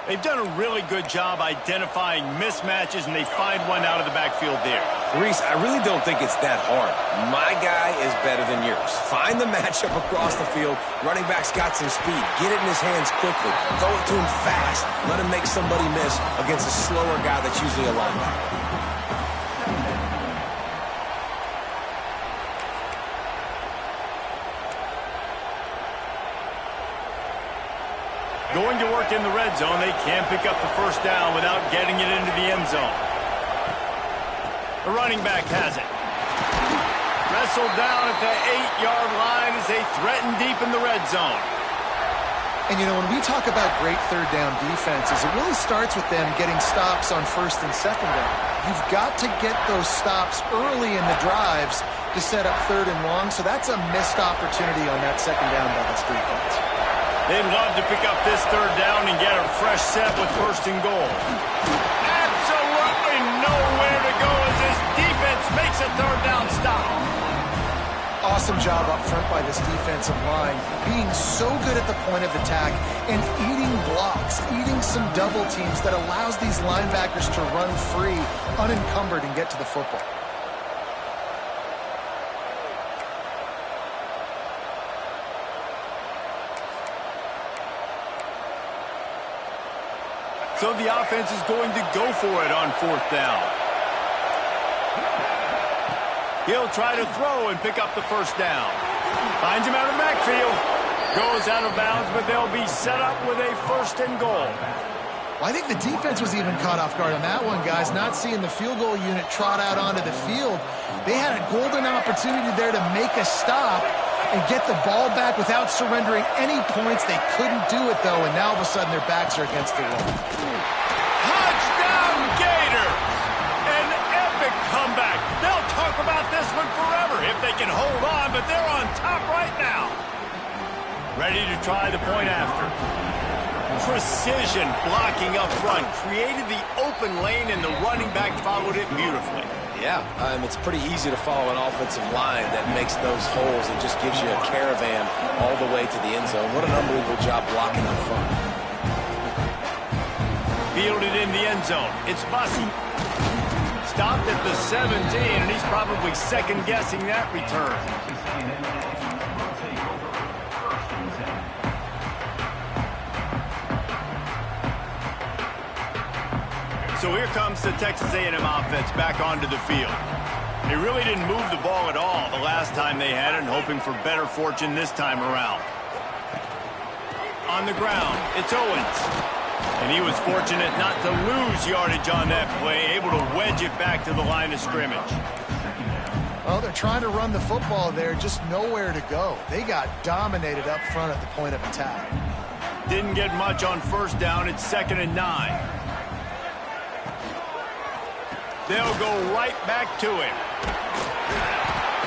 They've done a really good job identifying mismatches, and they find one out of the backfield there. Reese, I really don't think it's that hard. My guy is better than yours. Find the matchup across the field. Running back's got some speed. Get it in his hands quickly. Throw it to him fast. Let him make somebody miss against a slower guy that's usually a linebacker. Going to work in the red zone. They can't pick up the first down without getting it into the end zone. The running back has it. Wrestled down at the 8-yard line as they threaten deep in the red zone. And, you know, when we talk about great third down defenses, it really starts with them getting stops on 1st and 2nd down. You've got to get those stops early in the drives to set up 3rd and long, so that's a missed opportunity on that 2nd down by this defense. They'd love to pick up this 3rd down and get a fresh set with 1st and goal. Absolutely nowhere to go as this defense makes a 3rd down stop. Awesome job up front by this defensive line, being so good at the point of attack and eating blocks, eating some double teams that allows these linebackers to run free, unencumbered, and get to the football. So the offense is going to go for it on 4th down. He'll try to throw and pick up the 1st down. Finds him out of the backfield. Goes out of bounds, but they'll be set up with a 1st and goal. Well, I think the defense was even caught off guard on that one, guys, not seeing the field goal unit trot out onto the field. They had a golden opportunity there to make a stop and get the ball back without surrendering any points. They couldn't do it, though, and now all of a sudden their backs are against the wall. Touchdown, Gators! An epic comeback. They'll talk about this one forever if they can hold on, but they're on top right now. Ready to try the point after. Precision blocking up front created the open lane, and the running back followed it beautifully. Yeah, it's pretty easy to follow an offensive line that makes those holes and just gives you a caravan all the way to the end zone. What an unbelievable job blocking up front. Fielded in the end zone. It's Bussey. Stopped at the 17, and he's probably second-guessing that return. So here comes the Texas A&M offense back onto the field. They really didn't move the ball at all the last time they had it, and hoping for better fortune this time around. On the ground, it's Owens. And he was fortunate not to lose yardage on that play, able to wedge it back to the line of scrimmage. Well, they're trying to run the football there, just nowhere to go. They got dominated up front at the point of attack. Didn't get much on first down. It's 2nd and 9. They'll go right back to him.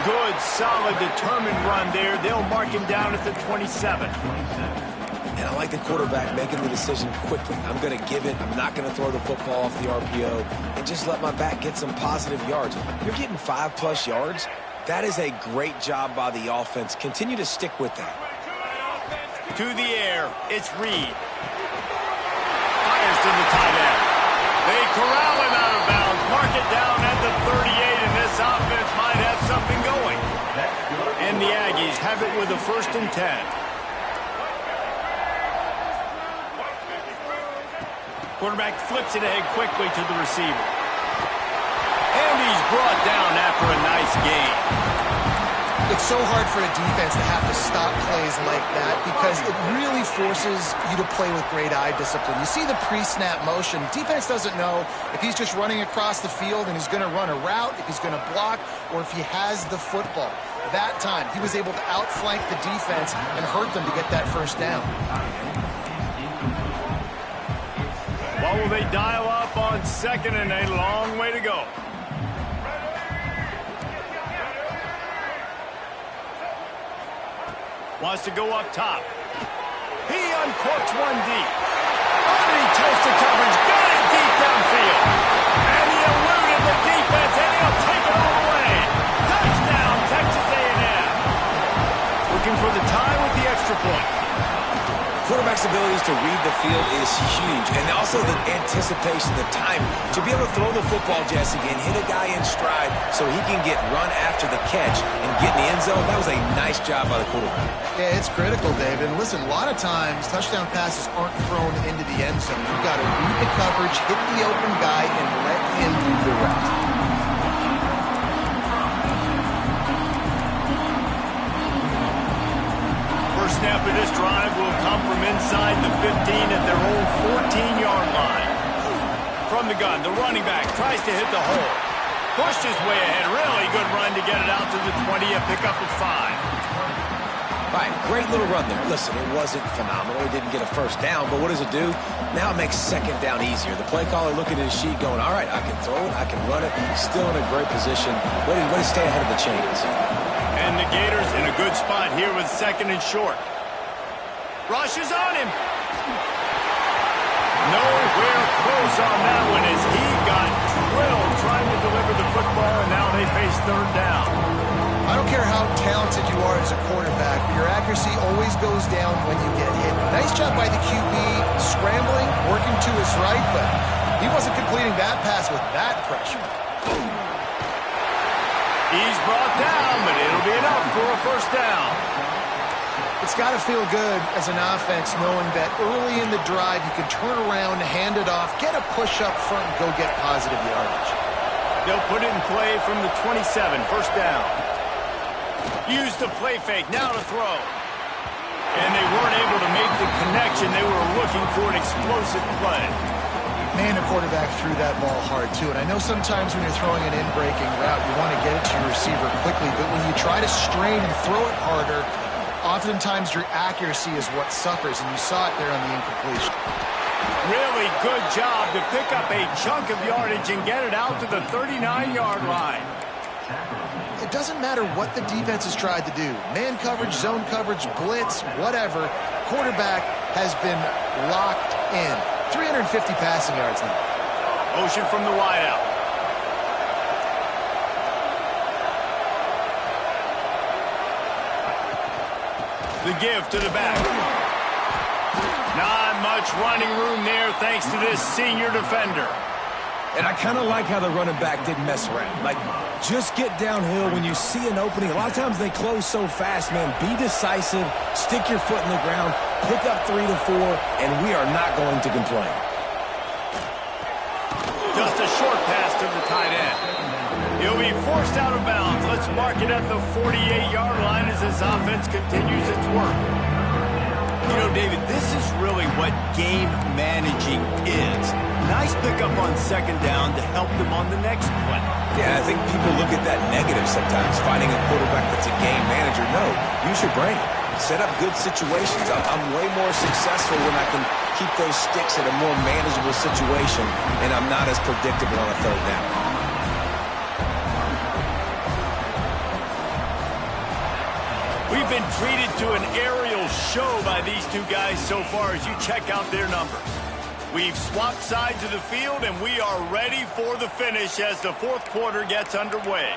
Good, solid, determined run there. They'll mark him down at the 27. And I like the quarterback making the decision quickly. I'm going to give it. I'm not going to throw the football off the RPO and just let my back get some positive yards. You're getting 5+ yards. That is a great job by the offense. Continue to stick with that. To the air, it's Reed. Fires to the tight end. They corral him out of bounds. Mark it down at the 38, and this offense might have something going. And the Aggies have it with a 1st and 10. Quarterback flips it ahead quickly to the receiver. And he's brought down after a nice gain. It's so hard for a defense to have to stop plays like that because it really forces you to play with great eye discipline. You see the pre-snap motion. Defense doesn't know if he's just running across the field and he's going to run a route, if he's going to block, or if he has the football. That time, he was able to outflank the defense and hurt them to get that 1st down. What will they dial up on 2nd and a long way to go? Wants to go up top. He uncorks one deep. Oh, he toasted coverage. Got it deep downfield. And he eluded the defense, and he'll take it all the way. Touchdown, Texas A&M. Looking for the tie with the extra point. Quarterback's abilities to read the field is huge, and also the anticipation, the timing. To be able to throw the football, Jesse, and hit a guy in stride so he can get run after the catch and get in the end zone, that was a nice job by the quarterback. Yeah, it's critical, David. And listen, a lot of times, touchdown passes aren't thrown into the end zone. You've got to read the coverage, hit the open guy, and let him do the rest. First snap of this drive will come from inside the 15 at their own 14-yard line. From the gun, the running back tries to hit the hole. Pushed his way ahead. Really good run to get it out to the 20, a pickup of 5. All right, great little run there. Listen, it wasn't phenomenal. He didn't get a 1st down, but what does it do? Now it makes 2nd down easier. The play caller looking at his sheet going, all right, I can throw it, I can run it. Still in a great position. Way to stay ahead of the chains. And the Gators in a good spot here with 2nd and short. Rush is on him. Nowhere close on that one as he got drilled trying to deliver the football, and now they face 3rd down. I don't care how talented you are as a quarterback, but your accuracy always goes down when you get hit. Nice job by the QB, scrambling, working to his right, but he wasn't completing that pass with that pressure. He's brought down, but it'll be enough for a 1st down. It's got to feel good as an offense knowing that early in the drive you can turn around, hand it off, get a push up front, and go get positive yardage. They'll put it in play from the 27, 1st down. Use the play fake, now to throw. And they weren't able to make the connection. They were looking for an explosive play. Man, the quarterback threw that ball hard, too. And I know sometimes when you're throwing an in-breaking route, you want to get it to your receiver quickly. But when you try to strain and throw it harder, oftentimes your accuracy is what suffers. And you saw it there on the incompletion. Really good job to pick up a chunk of yardage and get it out to the 39-yard line. It doesn't matter what the defense has tried to do. Man coverage, zone coverage, blitz, whatever. Quarterback has been locked in. 350 passing yards now. Motion from the wideout. The give to the back. Not much running room there thanks to this senior defender. And I kind of like how the running back didn't mess around. Like, just get downhill when you see an opening. A lot of times they close so fast, man. Be decisive, stick your foot in the ground, pick up 3 to 4, and we are not going to complain. Just a short pass to the tight end. He'll be forced out of bounds. Let's mark it at the 48-yard line as this offense continues its work. You know, David, this is really what game managing is. Nice pickup on 2nd down to help them on the next play. Yeah, I think people look at that negative sometimes, finding a quarterback that's a game manager. No, use your brain. set up good situations. I'm way more successful when I can keep those sticks at a more manageable situation, and I'm not as predictable on a third down. We've been treated to an aerial show by these two guys so far as you check out their numbers. We've swapped sides of the field, and we are ready for the finish as the fourth quarter gets underway.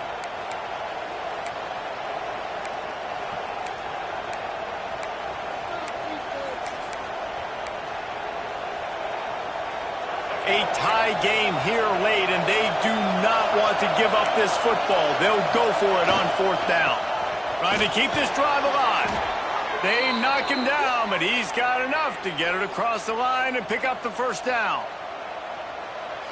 A tie game here late, and they do not want to give up this football. They'll go for it on fourth down. Trying to keep this drive alive. They knock him down, but he's got enough to get it across the line and pick up the first down.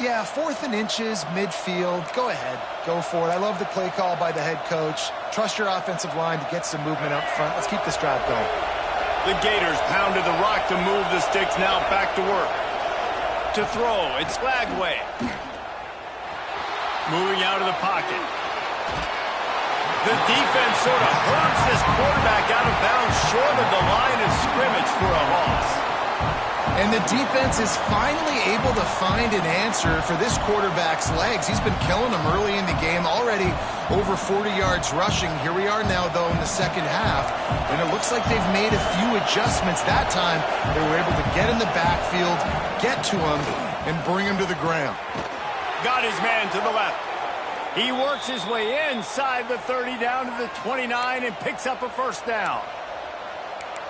Yeah, 4th and inches, midfield. Go ahead. Go for it. I love the play call by the head coach. Trust your offensive line to get some movement up front. Let's keep this drive going. The Gators pounded the rock to move the sticks. Now back to work. To throw, it's Lagway. Moving out of the pocket. The defense sort of hurts this quarterback out of bounds short of the line of scrimmage for a loss. And the defense is finally able to find an answer for this quarterback's legs. He's been killing them early in the game, already over 40 yards rushing. Here we are now, though, in the second half, and it looks like they've made a few adjustments. That time, they were able to get in the backfield, get to him, and bring him to the ground. Got his man to the left. He works his way inside the 30 down to the 29 and picks up a first down.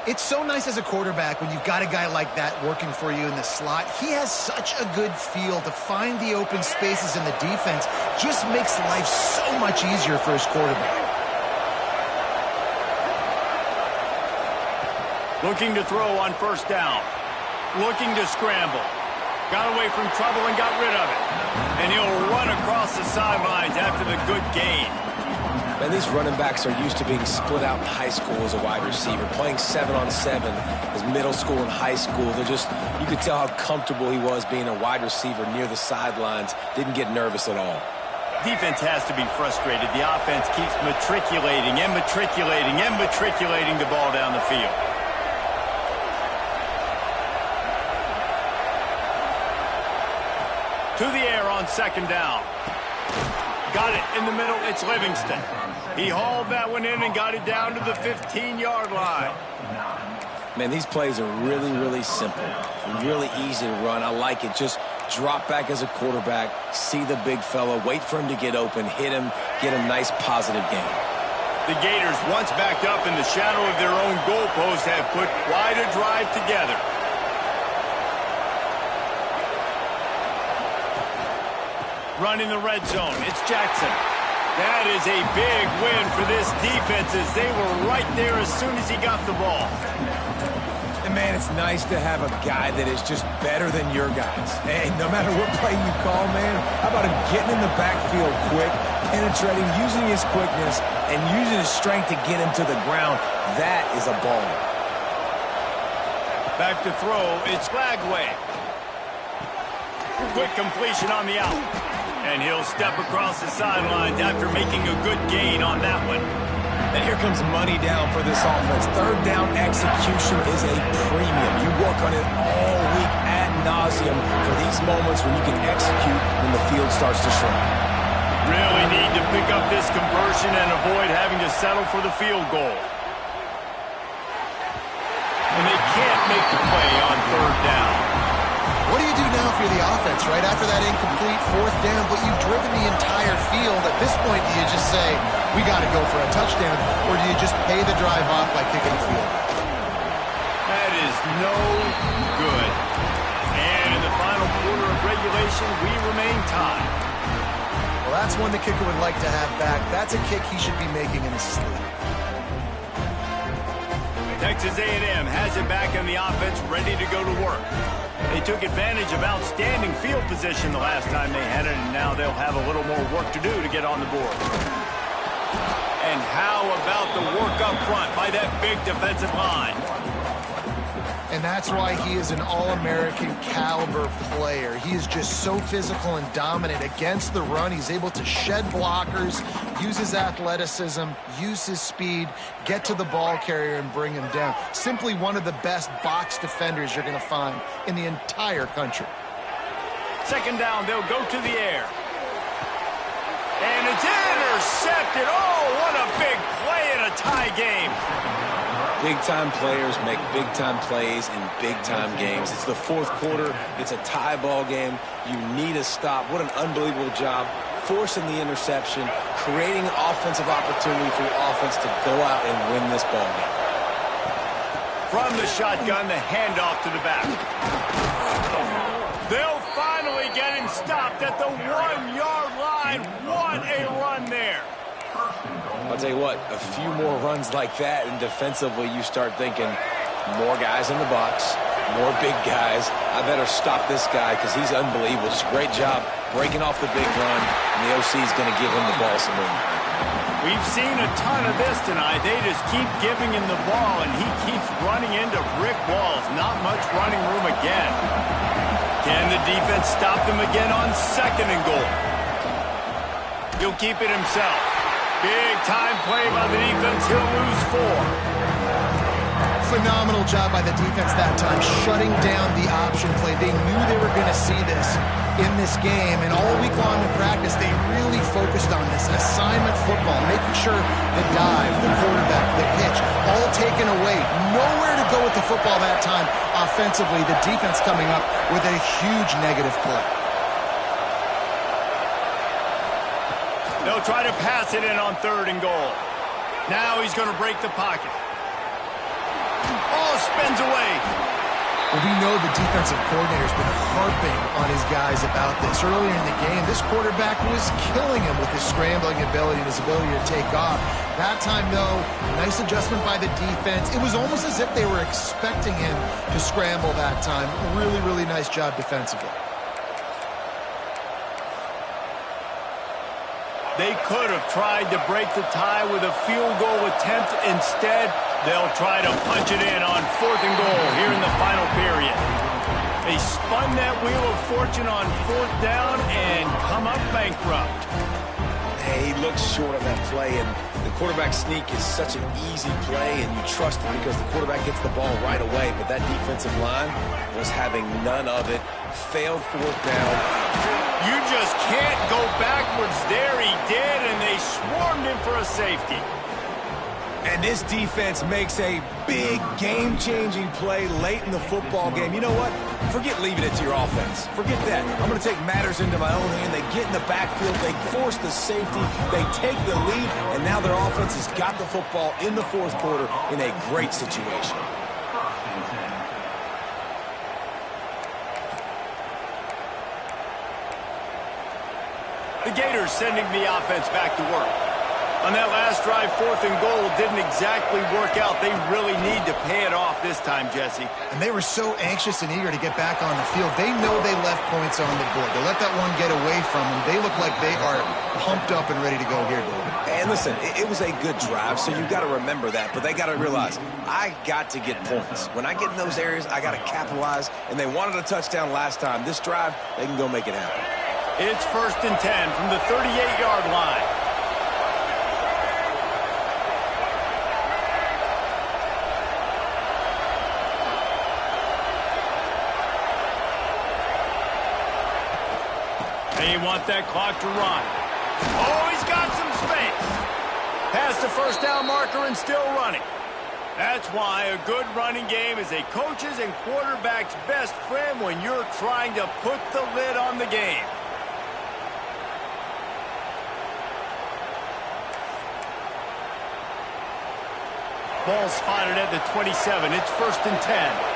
It's so nice as a quarterback when you've got a guy like that working for you in the slot. He has such a good feel to find the open spaces in the defense. Just makes life so much easier for his quarterback. Looking to throw on first down. Looking to scramble. Got away from trouble and got rid of it. And he'll run across the sidelines after the good gain. Man, these running backs are used to being split out in high school as a wide receiver, playing 7-on-7 as middle school and high school. You could tell how comfortable he was being a wide receiver near the sidelines. Didn't get nervous at all. Defense has to be frustrated. The offense keeps matriculating and matriculating and matriculating the ball down the field. To the air on second down. Got it in the middle. It's Livingston. He hauled that one in and got it down to the 15-yard line. Man, these plays are really, really simple. Really easy to run. I like it. Just drop back as a quarterback, see the big fella, wait for him to get open, hit him, get a nice positive gain. The Gators, once backed up in the shadow of their own goalpost, have put quite a drive together. Running the red zone. It's Jackson. That is a big win for this defense as they were right there as soon as he got the ball. And man, it's nice to have a guy that is just better than your guys. Hey, no matter what play you call, man, how about him getting in the backfield quick, penetrating, using his quickness, and using his strength to get him to the ground. That is a baller. Back to throw. It's Lagway. Quick completion on the out. And he'll step across the sidelines after making a good gain on that one. And here comes money down for this offense. Third down execution is a premium. You work on it all week ad nauseum for these moments when you can execute when the field starts to shrink. Really need to pick up this conversion and avoid having to settle for the field goal. And they can't make the play on third down. What do you do now for the offense, right? After that incomplete fourth down, but you've driven the entire field. At this point, do you just say, we got to go for a touchdown, or do you just pay the drive off by kicking the field? That is no good. And in the final quarter of regulation, we remain tied. Well, that's one the kicker would like to have back. That's a kick he should be making in his sleep. Texas A&M has it back in the offense, ready to go to work. They took advantage of outstanding field position the last time they had it, and now they'll have a little more work to do to get on the board. And how about the work up front by that big defensive line? and that's why he is an All-American caliber player. He is just so physical and dominant against the run. He's able to shed blockers, use his athleticism, use his speed, get to the ball carrier and bring him down. Simply one of the best box defenders you're going to find in the entire country. Second down, they'll go to the air. And it's intercepted. Oh, what a big play in a tie game. Big-time players make big-time plays in big-time games. It's the fourth quarter. It's a tie ball game. You need a stop. What an unbelievable job forcing the interception, creating an offensive opportunity for your offense to go out and win this ball game. From the shotgun, the handoff to the back. They'll finally get him stopped at the 1-yard line. What a run there. I'll tell you what, a few more runs like that, and defensively you start thinking more guys in the box, more big guys. I better stop this guy because he's unbelievable. Just a great job breaking off the big run, and the OC is going to give him the ball some room. We've seen a ton of this tonight. They just keep giving him the ball, and he keeps running into brick walls. Not much running room again. Can the defense stop them again on 2nd and goal? He'll keep it himself. Big time play by the defense. He'll lose 4. Phenomenal job by the defense that time, shutting down the option play. They knew they were going to see this in this game, and all week long in practice, they really focused on this assignment football, making sure the dive, the quarterback, the pitch, all taken away. Nowhere to go with the football that time offensively. The defense coming up with a huge negative play. They'll try to pass it in on 3rd and goal. Now he's going to break the pocket. Oh, spins away. Well, we know the defensive coordinator's been harping on his guys about this. Earlier in the game, this quarterback was killing him with his scrambling ability and his ability to take off. That time, though, nice adjustment by the defense. It was almost as if they were expecting him to scramble that time. Really, really nice job defensively. They could have tried to break the tie with a field goal attempt. Instead, they'll try to punch it in on 4th and goal here in the final period. They spun that wheel of fortune on 4th down and come up bankrupt. He looks short on that play, and the quarterback sneak is such an easy play, and you trust it because the quarterback gets the ball right away, but that defensive line was having none of it. Failed 4th down. You just can't go backwards there. He did, and they swarmed him for a safety. And this defense makes a big game-changing play late in the football game. You know what? Forget leaving it to your offense. Forget that. I'm going to take matters into my own hand. They get in the backfield. They force the safety. They take the lead, and now their offense has got the football in the 4th quarter in a great situation. The Gators sending the offense back to work. On that last drive, 4th and goal didn't exactly work out. They really need to pay it off this time, Jesse. And they were so anxious and eager to get back on the field. They know they left points on the board. They let that one get away from them. They look like they are pumped up and ready to go here, David. And listen, it was a good drive, so you've got to remember that. But they got to realize, I got to get points. When I get in those areas, I got to capitalize. And they wanted a touchdown last time. This drive, they can go make it happen. It's 1st and 10 from the 38-yard line. They want that clock to run. Oh, he's got some space. Past the 1st down marker and still running. That's why a good running game is a coach's and quarterback's best friend when you're trying to put the lid on the game. Ball spotted at the 27. It's 1st and 10.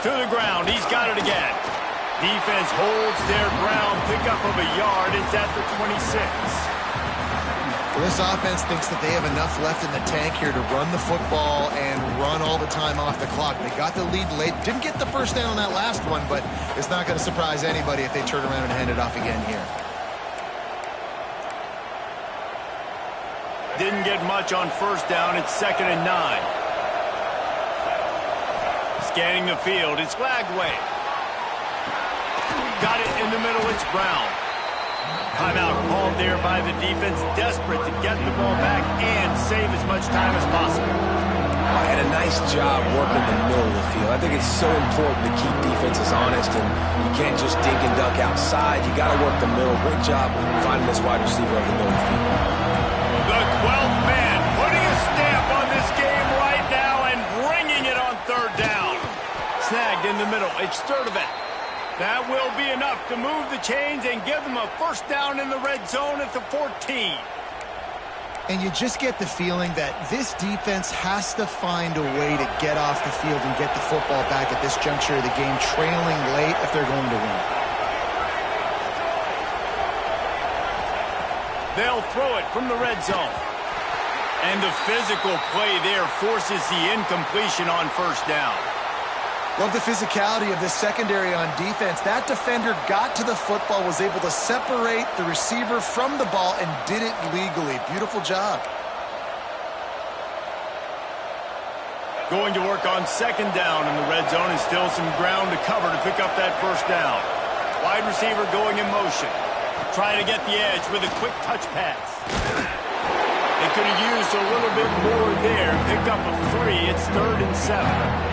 To the ground. He's got it again. Defense holds their ground. Pickup of a yard. It's at the 26. Well, this offense thinks that they have enough left in the tank here to run the football and run all the time off the clock. They got the lead late. Didn't get the 1st down on that last one, but it's not going to surprise anybody if they turn around and hand it off again here. didn't get much on first down. It's 2nd and 9. Scanning the field, it's Lagway. Got it in the middle, it's Brown. Timeout called there by the defense, desperate to get the ball back and save as much time as possible. And a nice job working the middle of the field. I think it's so important to keep defenses honest, and you can't just dink and dunk outside. You got to work the middle. Great job finding this wide receiver over the middle of the field. The 12th man putting a stamp on this game right now and bringing it on 3rd down. Snagged in the middle. It's Sturdivant. That will be enough to move the chains and give them a first down in the red zone at the 14. And you just get the feeling that this defense has to find a way to get off the field and get the football back at this juncture of the game, trailing late if they're going to win. They'll throw it from the red zone. And the physical play there forces the incompletion on first down. Love the physicality of this secondary on defense. That defender got to the football, was able to separate the receiver from the ball, and did it legally. Beautiful job. Going to work on 2nd down in the red zone, and still some ground to cover to pick up that first down. Wide receiver going in motion. Trying to get the edge with a quick touch pass. They could have used a little bit more there. Pick up a 3. It's 3rd and 7.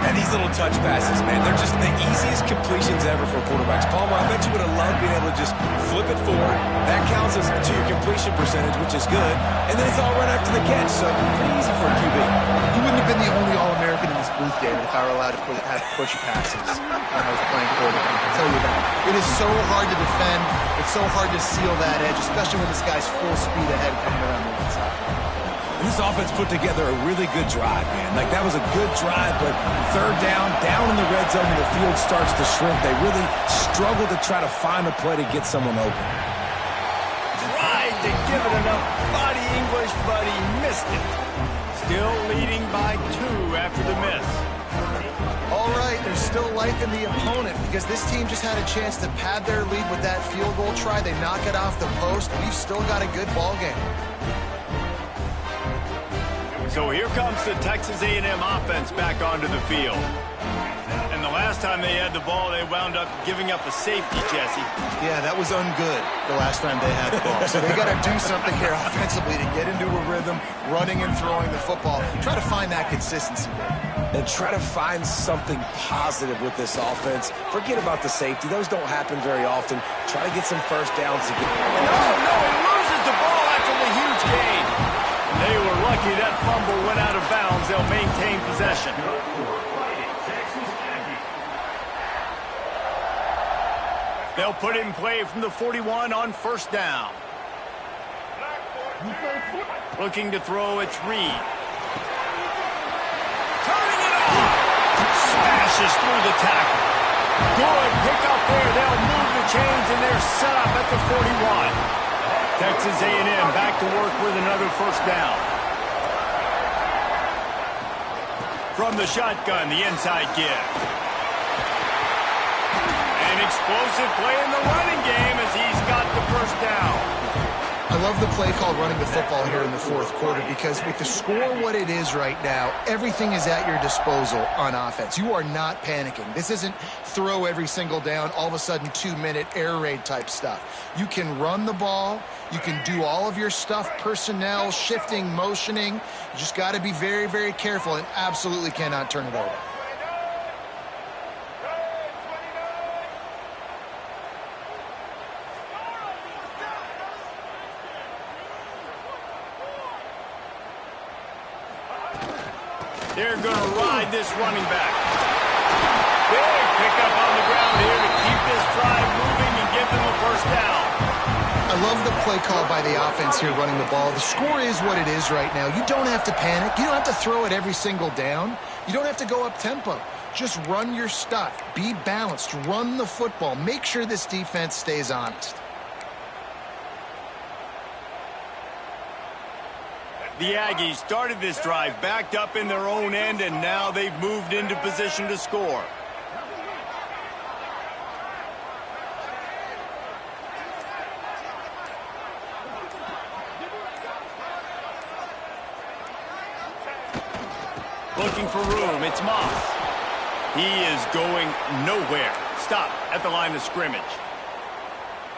And these little touch passes, man, they're just the easiest completions ever for quarterbacks. Palmer, I bet you would have loved being able to just flip it forward. That counts as to your completion percentage, which is good. And then it's all right after the catch, so pretty easy for a QB. You wouldn't have been the only All-American in this booth, David, if I were allowed to have push passes when I was playing quarterback. I'll tell you that. It is so hard to defend. It's so hard to seal that edge, especially when this guy's full speed ahead coming around the inside. And this offense put together a really good drive, man. Like, that was a good drive, but 3rd down in the red zone, and the field starts to shrink. They really struggle to try to find a play to get someone open. Tried to give it enough body English, but he missed it. Still leading by 2 after the miss. All right, there's still life in the opponent because this team just had a chance to pad their lead with that field goal try. They knock it off the post. We've still got a good ball game. So here comes the Texas A&M offense back onto the field. And the last time they had the ball, they wound up giving up a safety, Jesse. Yeah, that was ungood the last time they had the ball. So they got to do something here offensively to get into a rhythm, running and throwing the football. Try to find that consistency there. And try to find something positive with this offense. Forget about the safety. Those don't happen very often. Try to get some first downs again. No, he loses the ball after the huge gain. They were lucky that fumble went out of bounds. They'll maintain possession. They'll put it in play from the 41 on first down. Looking to throw, it's Reed. Turning it on. Smashes through the tackle. Good pickup there. They'll move the chains, and they're set up at the 41. Texas A&M back to work with another first down. From the shotgun, the inside give. An explosive play in the running game as he's got the first down. I love the play called running the football here in the 4th quarter because with the score what it is right now, everything is at your disposal on offense. You are not panicking. This isn't throw every single down, all of a sudden 2-minute air raid type stuff. You can run the ball. You can do all of your stuff, personnel, shifting, motioning. You just got to be very, very careful and absolutely cannot turn it over. They're going to ride this running back. Big pickup on the ground here to keep this drive moving and give them a first down. I love the play call by the offense here running the ball. The score is what it is right now. You don't have to panic. You don't have to throw it every single down. You don't have to go up tempo. Just run your stuff. Be balanced. Run the football. Make sure this defense stays honest. The Aggies started this drive backed up in their own end, and now they've moved into position to score. looking for room. It's Moss. He is going nowhere. Stop at the line of scrimmage.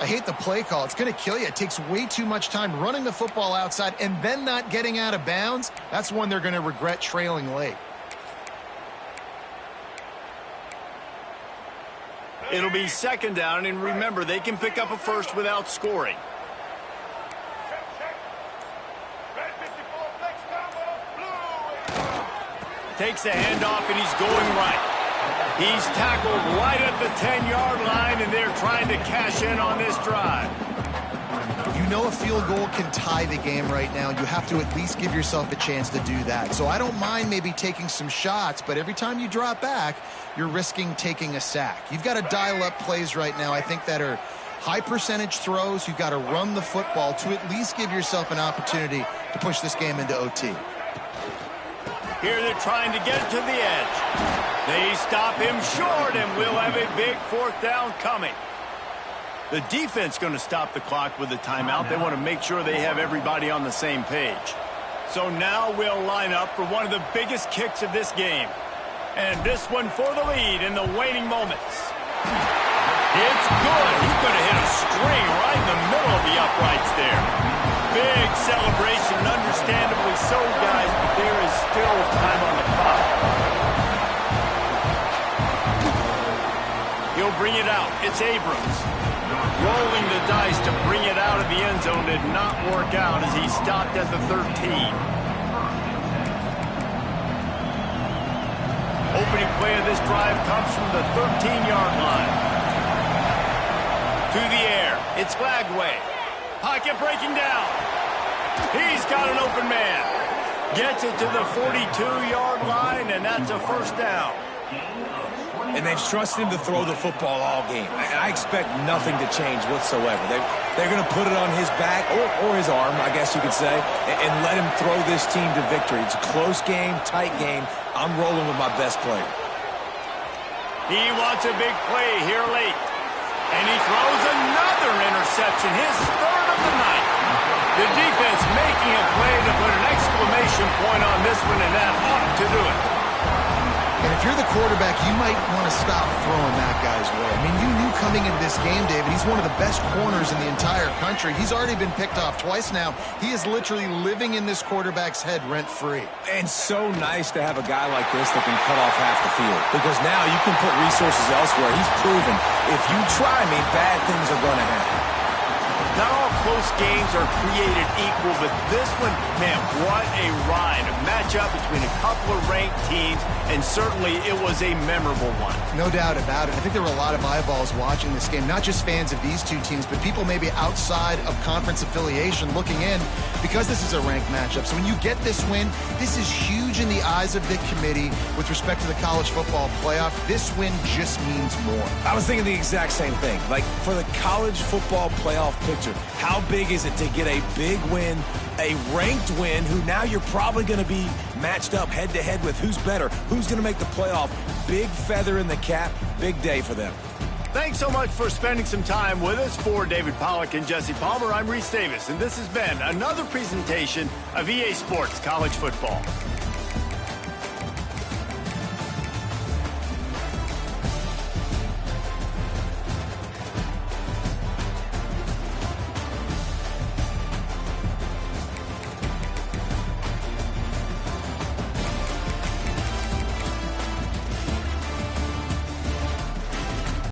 I hate the play call. It's going to kill you. It takes way too much time running the football outside and then not getting out of bounds. That's one they're going to regret trailing late. It'll be second down, and remember, they can pick up a first without scoring. Takes the handoff, and he's going right. He's tackled right at the 10-yard line, and they're trying to cash in on this drive. You know a field goal can tie the game right now. You have to at least give yourself a chance to do that. So I don't mind maybe taking some shots, but every time you drop back, you're risking taking a sack. You've got to dial up plays right now, I think, that are high percentage throws. You've got to run the football to at least give yourself an opportunity to push this game into OT. Here they're trying to get it to the edge. They stop him short, and we'll have a big fourth down coming. The defense going to stop the clock with a timeout. They want to make sure they have everybody on the same page. So now we'll line up for one of the biggest kicks of this game. And this one for the lead in the waning moments. It's good. He's going to hit a string right in the middle of the uprights there. Big celebration, understandably so, guys, but there is still time on the clock. He'll bring it out. It's Abrams. Rolling the dice to bring it out of the end zone did not work out as he stopped at the 13. Opening play of this drive comes from the 13-yard line. To the air. It's Flagway. Pocket breaking down. He's got an open man. Gets it to the 42-yard line, and that's a first down. And they've trusted him to throw the football all game. And I expect nothing to change whatsoever. They're going to put it on his back, or his arm, I guess you could say, and let him throw this team to victory. It's a close game, tight game. I'm rolling with my best player. He wants a big play here late. And he throws another interception, his third of the night. The defense making a play to put an exclamation point on this one, and that ought to do it. And if you're the quarterback, you might want to stop throwing that guy's way. I mean, you knew coming into this game, David, he's one of the best corners in the entire country. He's already been picked off twice now. He is literally living in this quarterback's head rent-free. And so nice to have a guy like this that can cut off half the field. Because now you can put resources elsewhere. He's proven if you try me, bad things are going to happen. Not all close games are created equal, but this one, man, what a ride. A matchup between a couple of ranked teams, and certainly it was a memorable one. No doubt about it. I think there were a lot of eyeballs watching this game, not just fans of these two teams, but people maybe outside of conference affiliation looking in because this is a ranked matchup. So when you get this win, this is huge in the eyes of the committee with respect to the college football playoff. This win just means more. I was thinking the exact same thing. Like, for the college football playoff picture, how big is it to get a big win, a ranked win, who now you're probably going to be matched up head-to-head with who's better, who's going to make the playoff. Big feather in the cap, big day for them. Thanks so much for spending some time with us. For David Pollack and Jesse Palmer, I'm Reese Davis, and this has been another presentation of EA Sports College Football.